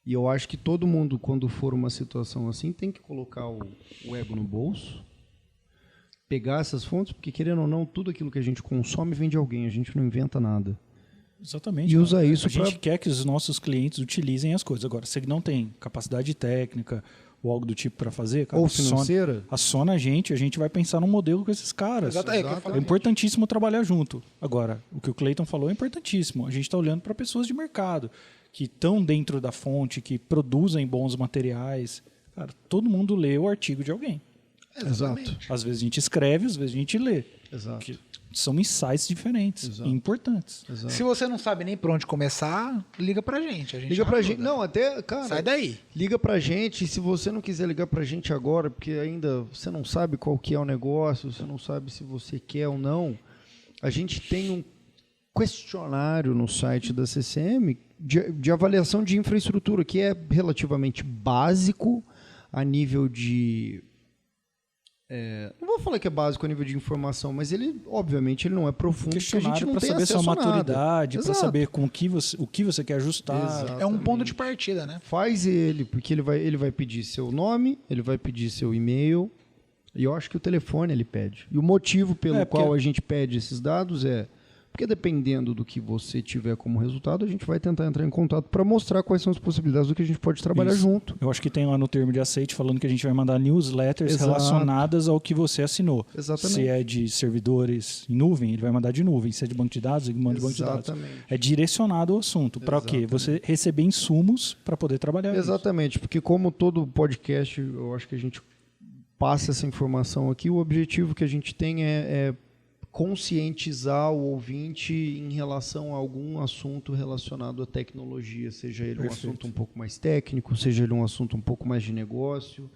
E eu acho que todo mundo, quando for uma situação assim, tem que colocar o ego no bolso, pegar essas fontes, porque querendo ou não, tudo aquilo que a gente consome vem de alguém, a gente não inventa nada. Exatamente. E usa isso a gente quer que os nossos clientes utilizem as coisas. Agora, se ele não tem capacidade técnica ou algo do tipo para fazer, cara, ou financeira, aciona a gente vai pensar num modelo com esses caras. É importantíssimo trabalhar junto. Agora, o que o Cleiton falou é importantíssimo. A gente está olhando para pessoas de mercado que estão dentro da fonte, que produzem bons materiais. Cara, todo mundo lê o artigo de alguém. Exato. Às vezes a gente escreve, às vezes a gente lê. Exato. Que são insights diferentes e importantes. Exato. Se você não sabe nem por onde começar, liga pra gente. Liga pra gente. Não, até, cara. Sai daí. Liga pra gente. Se você não quiser ligar pra gente agora, porque ainda você não sabe qual que é o negócio, você não sabe se você quer ou não, a gente tem um questionário no site da CCM de avaliação de infraestrutura, que é relativamente básico a nível de... não vou falar que é básico a nível de informação, mas ele, obviamente, ele não é profundo. Questionário para saber sua maturidade, para saber com o que você quer ajustar. Exatamente. É um ponto de partida, né? Faz ele, porque ele vai pedir seu nome, ele vai pedir seu e-mail, e eu acho que o telefone ele pede. E o motivo pelo qual a gente pede esses dados é Porque dependendo do que você tiver como resultado, a gente vai tentar entrar em contato para mostrar quais são as possibilidades do que a gente pode trabalhar junto. Eu acho que tem lá no termo de aceite falando que a gente vai mandar newsletters relacionadas ao que você assinou. Exatamente. Se é de servidores em nuvem, ele vai mandar de nuvem. Se é de banco de dados, ele manda de banco de dados. É direcionado ao assunto. Para o quê? Você receber insumos para poder trabalhar. Exatamente, porque como todo podcast, eu acho que a gente passa essa informação aqui, o objetivo que a gente tem é conscientizar o ouvinte em relação a algum assunto relacionado à tecnologia, seja ele um assunto um pouco mais técnico, seja ele um assunto um pouco mais de negócio,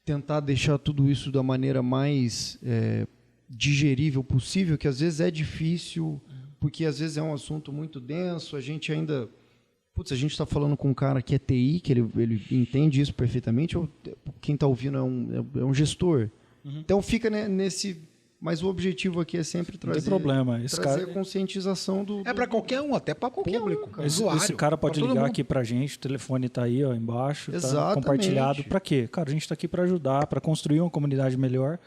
tentar deixar tudo isso da maneira mais digerível possível, que às vezes é difícil, porque às vezes é um assunto muito denso, a gente ainda... Putz, a gente está falando com um cara que é TI, que ele entende isso perfeitamente, ou quem está ouvindo é um gestor. Então fica nesse... Mas o objetivo aqui é sempre trazer, a conscientização do para qualquer um, até para qualquer público, um. Esse cara pode ligar aqui para a gente, o telefone está aí ó, embaixo, tá compartilhado. Para quê? Cara, a gente está aqui para ajudar, para construir uma comunidade melhor,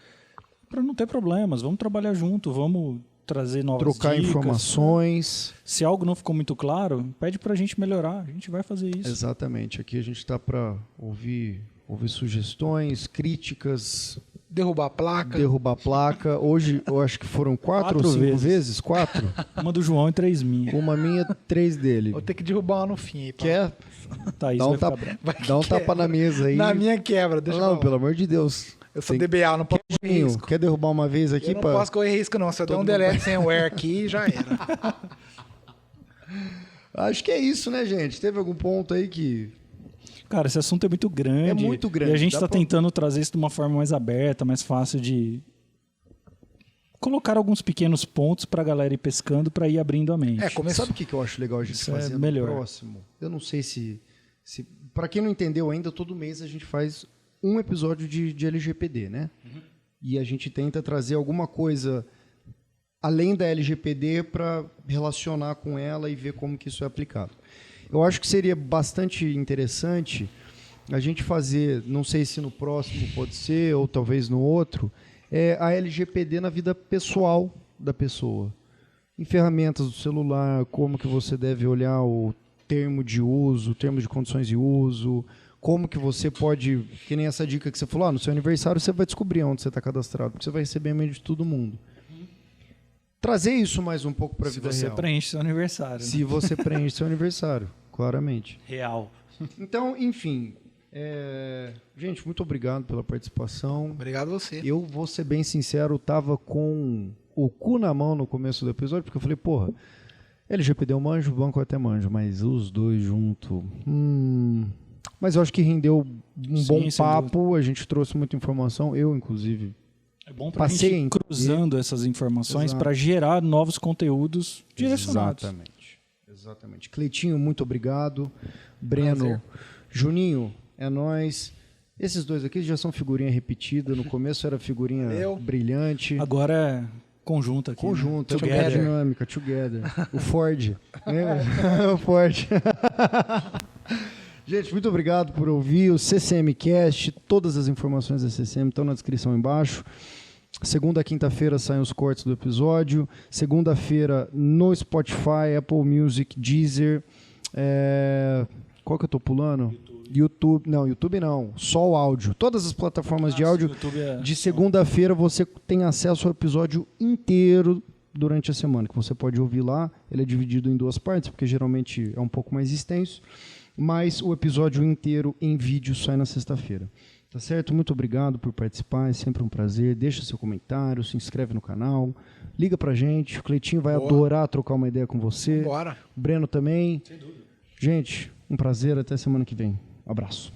para não ter problemas. Vamos trabalhar junto, vamos trazer novas trocar dicas, informações. Se algo não ficou muito claro, pede para a gente melhorar. A gente vai fazer isso. Exatamente. Aqui a gente está para ouvir sugestões, críticas. Derrubar a placa. Hoje eu acho que foram 4 ou 5 vezes? 4? Uma do João e 3 minhas. Uma minha, 3 dele. Vou ter que derrubar uma no fim. Aí, quer? Tá, dá um tapa na mesa aí. Na minha quebra, deixa eu Não, pelo amor de Deus. Eu sou DBA, não posso correr risco. Quer derrubar uma vez aqui? Eu não posso correr risco não, se eu der um delete sem where aqui, já era. Acho que é isso, né, gente? Teve algum ponto aí que... Cara, esse assunto é muito grande. É muito grande. E a gente está tentando trazer isso de uma forma mais aberta, mais fácil de colocar alguns pequenos pontos para a galera ir pescando, para ir abrindo a mente. Sabe o que eu acho legal a gente fazer no próximo? Eu não sei se para quem não entendeu ainda, todo mês a gente faz um episódio de LGPD, né? E a gente tenta trazer alguma coisa além da LGPD para relacionar com ela e ver como que isso é aplicado. Eu acho que seria bastante interessante a gente fazer, não sei se no próximo pode ser, ou talvez no outro, a LGPD na vida pessoal da pessoa. Em ferramentas do celular, como que você deve olhar o termo de uso, termo de condições de uso, como que você pode, que nem essa dica que você falou, no seu aniversário você vai descobrir onde você está cadastrado, porque você vai receber e-mail de todo mundo. Trazer isso mais um pouco para a vida real. Se você preenche seu aniversário. Se você preenche seu aniversário. Claramente. Real. Então, enfim, gente, muito obrigado pela participação. Obrigado a você. Eu vou ser bem sincero, tava com o cu na mão no começo do episódio, porque eu falei, porra, LGPD eu manjo, banco eu até manjo, mas os dois juntos... Mas eu acho que rendeu um bom papo, a gente trouxe muita informação, eu, inclusive... É bom para a gente ir cruzando essas informações para gerar novos conteúdos direcionados. Exatamente. Cleitinho, muito obrigado. Breno, prazer. Juninho, é nóis. Esses dois aqui já são figurinha repetida. No começo era figurinha brilhante. Agora é conjunta aqui. Conjunta, né? Dinâmica, together. O Ford. O Ford. Gente, muito obrigado por ouvir o CCMcast. Todas as informações da CCM estão na descrição embaixo. Segunda, quinta-feira saem os cortes do episódio. Segunda-feira no Spotify, Apple Music, Deezer. Qual que eu tô pulando? YouTube. Não, YouTube não. Só o áudio. Todas as plataformas de áudio. De segunda-feira você tem acesso ao episódio inteiro durante a semana, que você pode ouvir lá. Ele é dividido em 2 partes, porque geralmente é um pouco mais extenso. Mas o episódio inteiro em vídeo sai na sexta-feira. Tá certo? Muito obrigado por participar, é sempre um prazer. Deixa seu comentário, se inscreve no canal, liga pra gente. O Cleitinho vai adorar trocar uma ideia com você. Bora. O Breno também. Sem dúvida. Gente, um prazer, até semana que vem. Abraço.